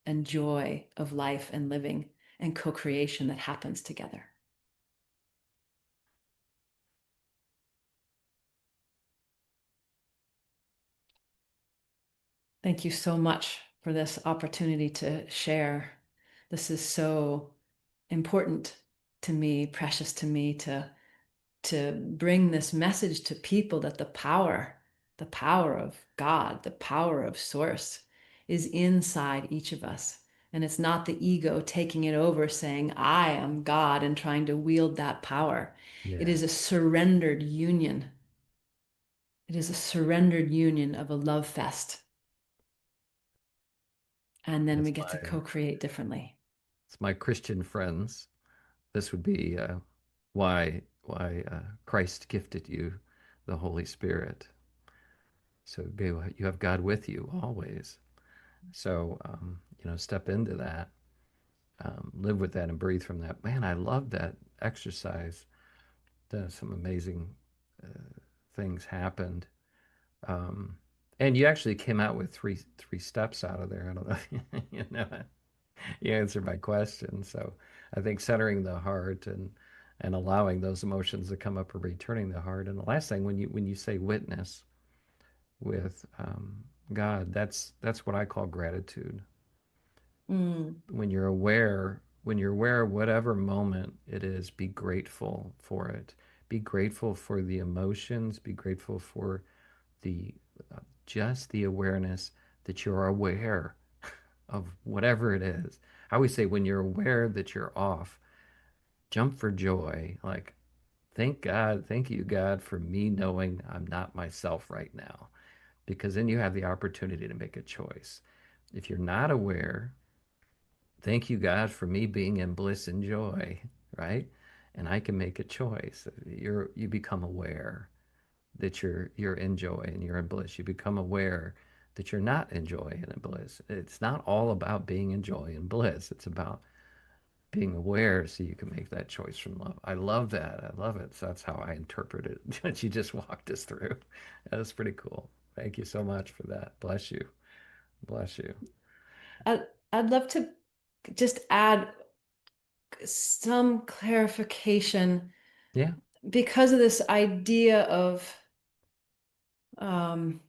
Speaker 2: and joy of life and living and co-creation that happens together. Thank you so much for this opportunity to share. This is so important to me, precious to me to bring this message to people that the power of God, the power of source is inside each of us. And it's not the ego taking it over saying, I am God and trying to wield that power. It
Speaker 1: Yeah,
Speaker 2: is a surrendered union. It is a surrendered union of a love fest. And then we
Speaker 1: it's
Speaker 2: get to
Speaker 1: my
Speaker 2: co-create differently.
Speaker 1: it's my Christian friends. This would be why Christ gifted you the Holy Spirit. So you have God with you always. So step into that, live with that, and breathe from that. Man, I love that exercise. Some amazing things happened. Um, and you actually came out with three steps out of there. I don't know, you answered my question. So I think centering the heart and allowing those emotions to come up or returning the heart. And the last thing, when you say witness with God, that's what I call gratitude.
Speaker 2: Mm,
Speaker 1: When you're aware of whatever moment it is, be grateful for it. Be grateful for the emotions. Be grateful for the just the awareness that you're aware of whatever it is. I always say when you're aware that you're off, jump for joy. Like, thank God, thank you, God, for me knowing I'm not myself right now. Because then you have the opportunity to make a choice. If you're not aware, thank you, God, for me being in bliss and joy, right? And I can make a choice. You become aware that you're in joy and you're in bliss. You become aware that you're not in joy and in bliss. It's not all about being in joy and bliss. It's about being aware so you can make that choice from love. I love that. I love it. So that's how I interpret it. That you just walked us through. That's pretty cool. Thank you so much for that. Bless you. Bless you.
Speaker 2: I, I'd love to just add some clarification
Speaker 1: Yeah.
Speaker 2: because of this idea of um,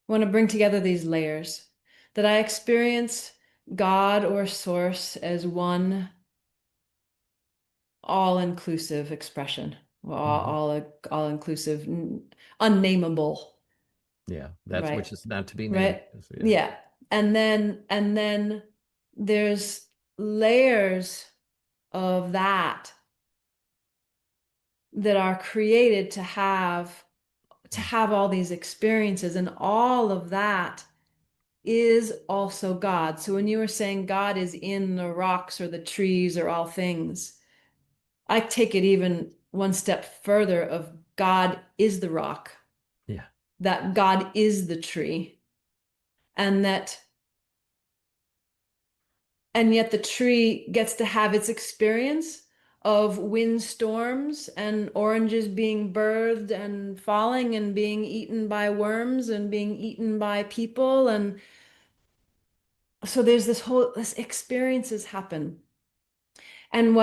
Speaker 2: want to bring together these layers that I experience God or source as one all-inclusive expression,
Speaker 1: Hmm.
Speaker 2: all inclusive, unnameable,
Speaker 1: Yeah. That's
Speaker 2: right?
Speaker 1: which is not to be named.
Speaker 2: Right?
Speaker 1: So, yeah.
Speaker 2: Yeah. And then there's layers of that that are created to have all these experiences, and all of that is also God. So when you were saying God is in the rocks or the trees or all things, I take it even one step further of God is the rock,
Speaker 1: Yeah.
Speaker 2: that God is the tree, and that and yet the tree gets to have its experience of windstorms and oranges being birthed and falling and being eaten by worms and being eaten by people. And so there's this experiences happen. And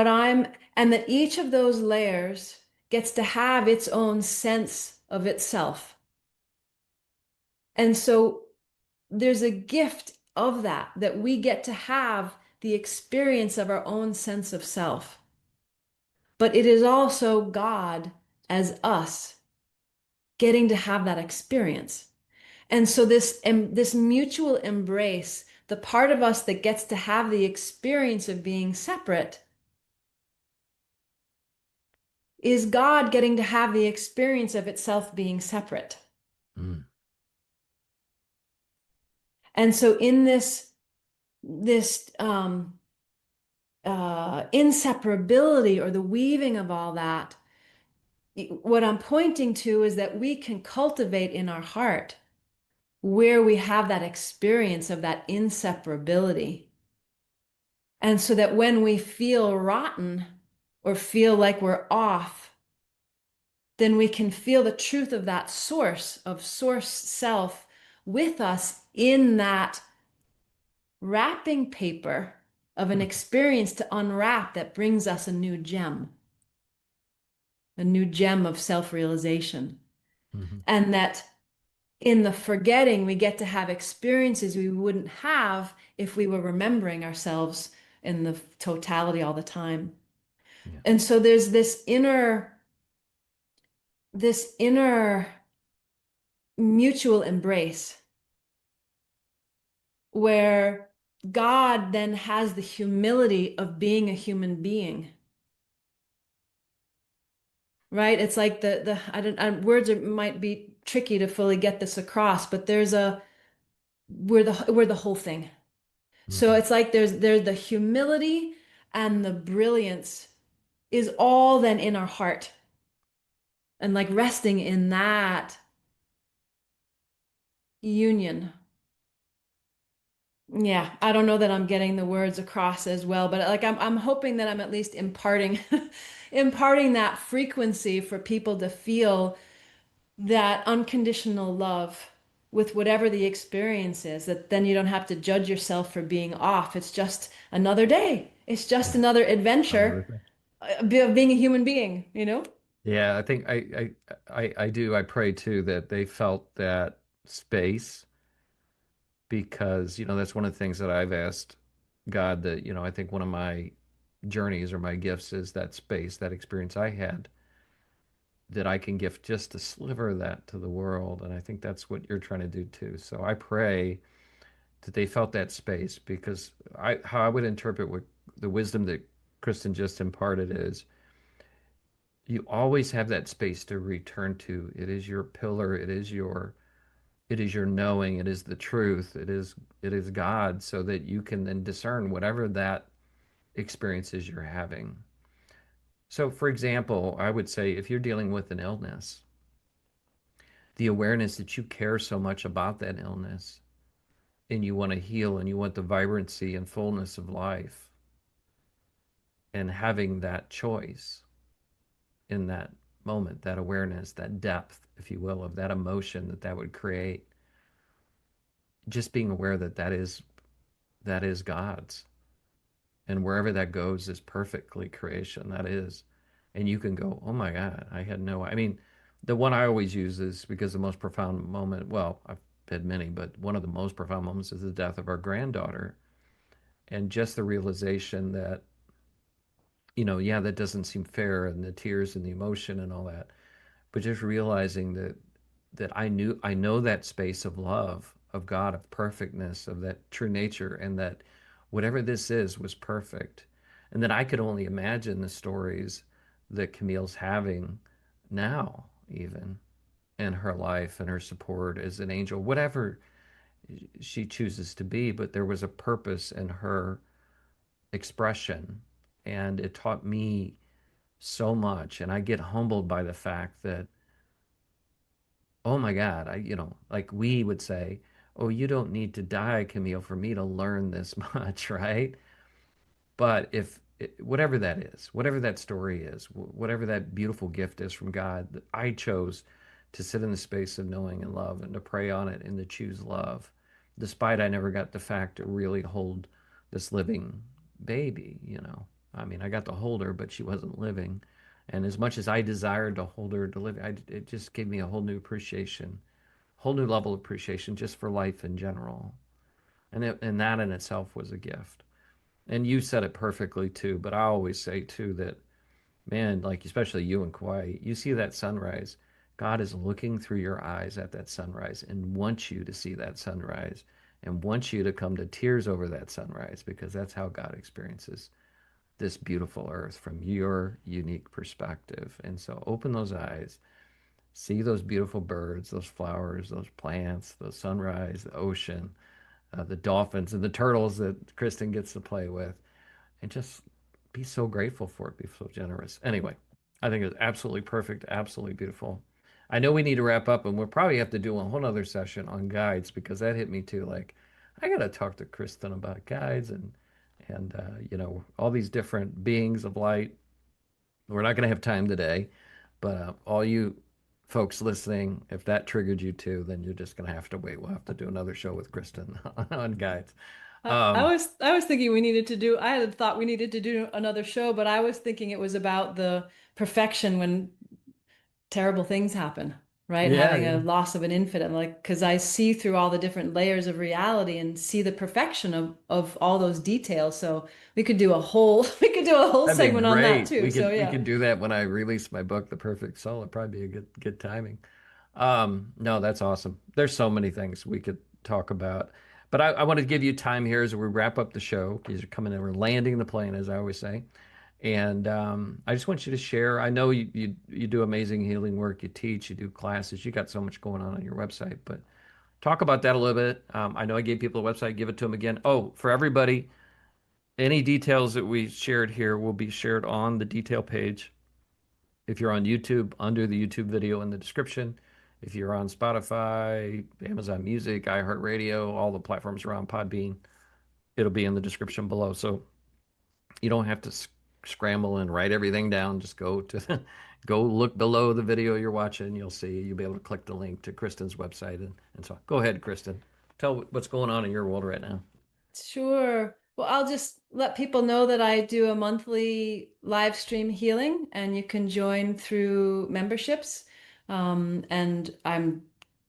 Speaker 2: and that each of those layers gets to have its own sense of itself. And so there's a gift of that we get to have the experience of our own sense of self. But it is also God as us getting to have that experience. And so this mutual embrace the part of us that gets to have the experience of being separate is God getting to have the experience of itself being separate.
Speaker 1: Mm.
Speaker 2: And so in this inseparability or the weaving of all that, what I'm pointing to is that we can cultivate in our heart where we have that experience of that inseparability. And so that when we feel rotten or feel like we're off, then we can feel the truth of that source, of source self with us in that wrapping paper of an experience to unwrap that brings us a new gem of self-realization.
Speaker 1: Mhm.
Speaker 2: And that in the forgetting, we get to have experiences we wouldn't have if we were remembering ourselves in the totality all the time.
Speaker 1: Yeah.
Speaker 2: And so there's this inner mutual embrace where God then has the humility of being a human being, right? It's like words might be tricky to fully get this across, but we're the whole thing. So
Speaker 1: Mhm.
Speaker 2: it's like there's the humility and the brilliance is all then in our heart and like resting in that union. Yeah, I don't know that I'm getting the words across as well, but like I'm hoping that I'm at least imparting imparting that frequency for people to feel that unconditional love with whatever the experience is, that then you don't have to judge yourself for being off. It's just another day. It's just
Speaker 1: Yeah.
Speaker 2: another
Speaker 1: Another
Speaker 2: adventure
Speaker 1: thing.
Speaker 2: of being a human being, you know?
Speaker 1: Yeah, I think I do. I pray too that they felt that space because, that's one of the things that I've asked God that, I think one of my journeys or my gifts is that space, that experience I had that I can gift just a sliver of that to the world. And I think that's what you're trying to do too. So I pray that they felt that space because how I would interpret what the wisdom that Kristen just imparted is you always have that space to return to. It is your pillar. It is your knowing. It is the truth. It is God so that you can then discern whatever that experience is you're having. So for example, I would say if you're dealing with an illness, the awareness that you care so much about that illness and you want to heal and you want the vibrancy and fullness of life and having that choice in that moment, that awareness, that depth, if you will, of that emotion that would create, just being aware that that is God's, and wherever that goes is perfectly creation. That is, and you can go, oh my God, I had no. I mean, the one I always use is because the most profound moment. Well, I've had many, but one of the most profound moments is the death of our granddaughter, and just the realization that yeah, that doesn't seem fair, and the tears and the emotion and all that, but just realizing that I know that space of love of God, of perfectness, of that true nature, and that whatever this is was perfect, and that I could only imagine the stories that Camille's having now, even in her life and her support as an angel, whatever she chooses to be, but there was a purpose in her expression, and it taught me so much, and I get humbled by the fact that oh my God, like we would say, oh, you don't need to die, Camille, for me to learn this much, right? But whatever that is, whatever that story is, whatever that beautiful gift is from God, I chose to sit in the space of knowing and love and to pray on it and to choose love, despite I never got the fact to really hold this living baby. I mean, I got to hold her, but she wasn't living. And as much as I desired to hold her to live, it just gave me a whole new appreciation, whole new level of appreciation just for life in general. And that in itself was a gift. And you said it perfectly too, but I always say too that, man, like especially you and Kauai, you see that sunrise. God is looking through your eyes at that sunrise and wants you to see that sunrise and wants you to come to tears over that sunrise because that's how God experiences this beautiful earth from your unique perspective. And so open those eyes, see those beautiful birds, those flowers, those plants, the sunrise, the ocean, the dolphins, and the turtles that Kristen gets to play with, and just be so grateful for it, be so generous. Anyway, I think it's absolutely perfect, absolutely beautiful. I know we need to wrap up, and we'll probably have to do a whole other session on guides because that hit me too. Like, I got to talk to Kristen about guides and all these different beings of light. We're not going to have time today, but all you folks listening, if that triggered you too, then you're just going to have to wait. We'll have to do another show with Kristen on guides. Um,
Speaker 2: I was thinking we needed to do, I had thought we needed to do another show, but I was thinking it was about the perfection when terrible things happen, right?
Speaker 1: yeah,
Speaker 2: Having a
Speaker 1: yeah.
Speaker 2: loss of an infant, and like, because I see through all the different layers of reality and see the perfection of all those details. So we could do a whole we could do a whole
Speaker 1: That'd be
Speaker 2: segment on that
Speaker 1: great.
Speaker 2: too. So
Speaker 1: We
Speaker 2: yeah.
Speaker 1: could do that when I release my book, The Perfect Soul. It'd probably be a good timing. No, that's awesome. There's so many things we could talk about, but I want to give you time here as we wrap up the show because you're coming in, we're landing the plane, as I always say. And I just want you to share. I know you do amazing healing work. You teach, you do classes. You got so much going on your website, but talk about that a little bit. I know I gave people a website. Give it to them again. Oh, for everybody. Any details that we shared here will be shared on the detail page. If you're on YouTube, under the YouTube video in the description. If you're on Spotify, Amazon Music, iHeartRadio, all the platforms around Podbean, it'll be in the description below. So you don't have to scramble and write everything down. Just go look below the video you're watching. You'll be able to click the link to Kristen's website and so on. Go ahead, Kristen. Tell what's going on in your world right now.
Speaker 2: Sure. Well, I'll just let people know that I do a monthly live stream healing, and you can join through memberships. And I'm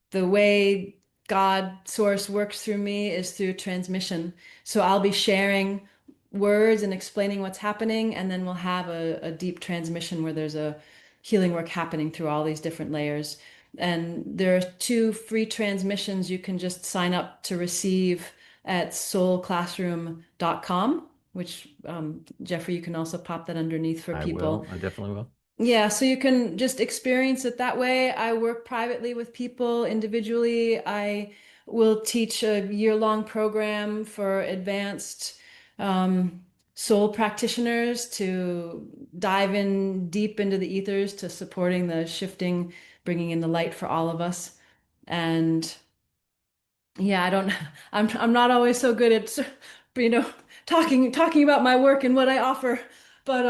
Speaker 2: the way God source works through me is through transmission. So I'll be sharing words and explaining what's happening, and then we'll have a deep transmission where there's a healing work happening through all these different layers. And there are two free transmissions you can just sign up to receive at soulclassroom.com, which Jeffrey, you can also pop that underneath for
Speaker 1: I
Speaker 2: people.
Speaker 1: will. I definitely will.
Speaker 2: Yeah, so you can just experience it that way. I work privately with people individually. I will teach a year-long program for advanced um, soul practitioners to dive in deep into the ethers to supporting the shifting, bringing in the light for all of us. And yeah, I don't, I'm not always so good at, you know, talking about my work and what I offer, but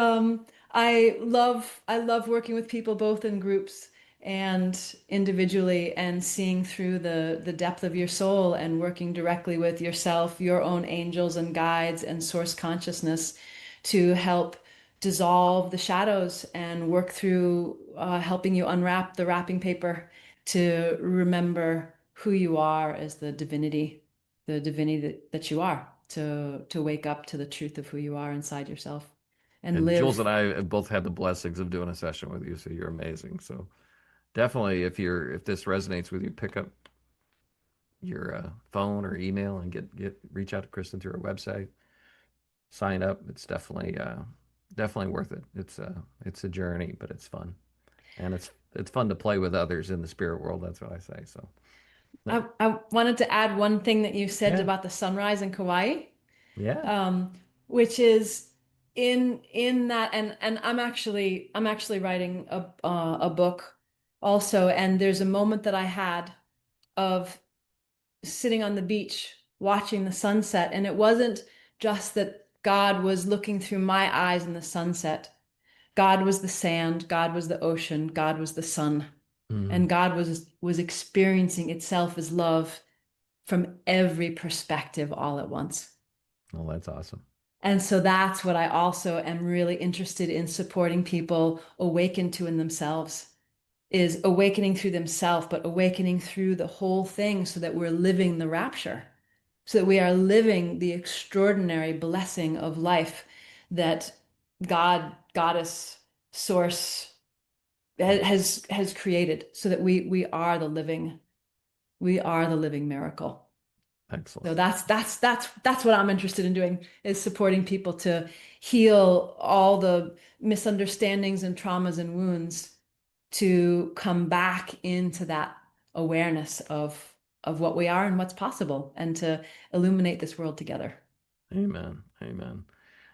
Speaker 2: I love working with people both in groups and individually and seeing through the depth of your soul and working directly with yourself, your own angels and guides and source consciousness to help dissolve the shadows and work through helping you unwrap the wrapping paper to remember who you are as the divinity that you are, to wake up to the truth of who you are inside yourself and
Speaker 1: And Jules
Speaker 2: live.
Speaker 1: and I have both had the blessings of doing a session with you, so you're amazing. So definitely, if this resonates with you, pick up your phone or email and get reach out to Kristen through her website. Sign up. It's definitely worth it. It's a journey, but it's fun, and it's fun to play with others in the spirit world. That's what I say. So no,
Speaker 2: I wanted to add one thing that you said
Speaker 1: yeah,
Speaker 2: about the sunrise in Kauai,
Speaker 1: yeah.
Speaker 2: um, which is in that, and I'm actually writing a book also, and there's a moment that I had of sitting on the beach watching the sunset. And it wasn't just that God was looking through my eyes in the sunset. God was the sand, God was the ocean, God was the sun.
Speaker 1: Mm.
Speaker 2: And God was experiencing itself as love from every perspective all at once.
Speaker 1: Well, that's awesome.
Speaker 2: And so that's what I also am really interested in supporting people awaken to in themselves, is awakening through themselves, but awakening through the whole thing so that we're living the rapture, so that we are living the extraordinary blessing of life that God, Goddess, Source has created, so that we are the living miracle. So
Speaker 1: Excellent.
Speaker 2: that's what I'm interested in doing is supporting people to heal all the misunderstandings and traumas and wounds to come back into that awareness of what we are and what's possible and to illuminate this world together.
Speaker 1: Amen. Amen.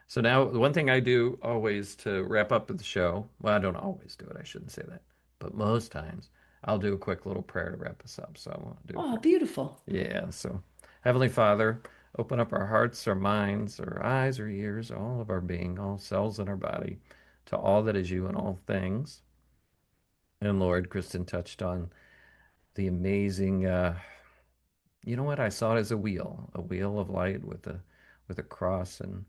Speaker 1: So now, the one thing I do always to wrap up the show, well, I don't always do it. I shouldn't say that, but most times I'll do a quick little prayer to wrap us up. So I want to do a
Speaker 2: Oh,
Speaker 1: prayer.
Speaker 2: beautiful.
Speaker 1: Yeah. So, Heavenly Father, open up our hearts, our minds, our eyes, our ears, all of our being, all cells in our body, to all that is you and all things. And Lord, Kristen touched on the amazing. You know what? I saw it as a wheel of light with a cross and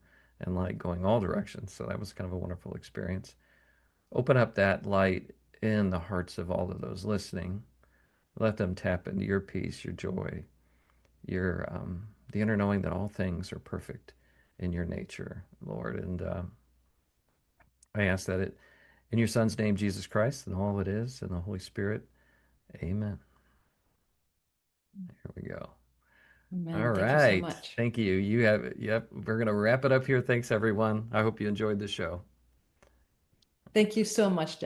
Speaker 1: light going all directions. So that was kind of a wonderful experience. Open up that light in the hearts of all of those listening. Let them tap into your peace, your joy, your the inner knowing that all things are perfect in your nature, Lord. And I ask that it in your Son's name, Jesus Christ, and all it is, and the Holy Spirit. Amen. Here we go. All
Speaker 2: Amen. Thank you so
Speaker 1: right.
Speaker 2: much.
Speaker 1: Thank you. You have, yep. We're going to wrap it up here. Thanks, everyone. I hope you enjoyed the show.
Speaker 2: Thank you so much,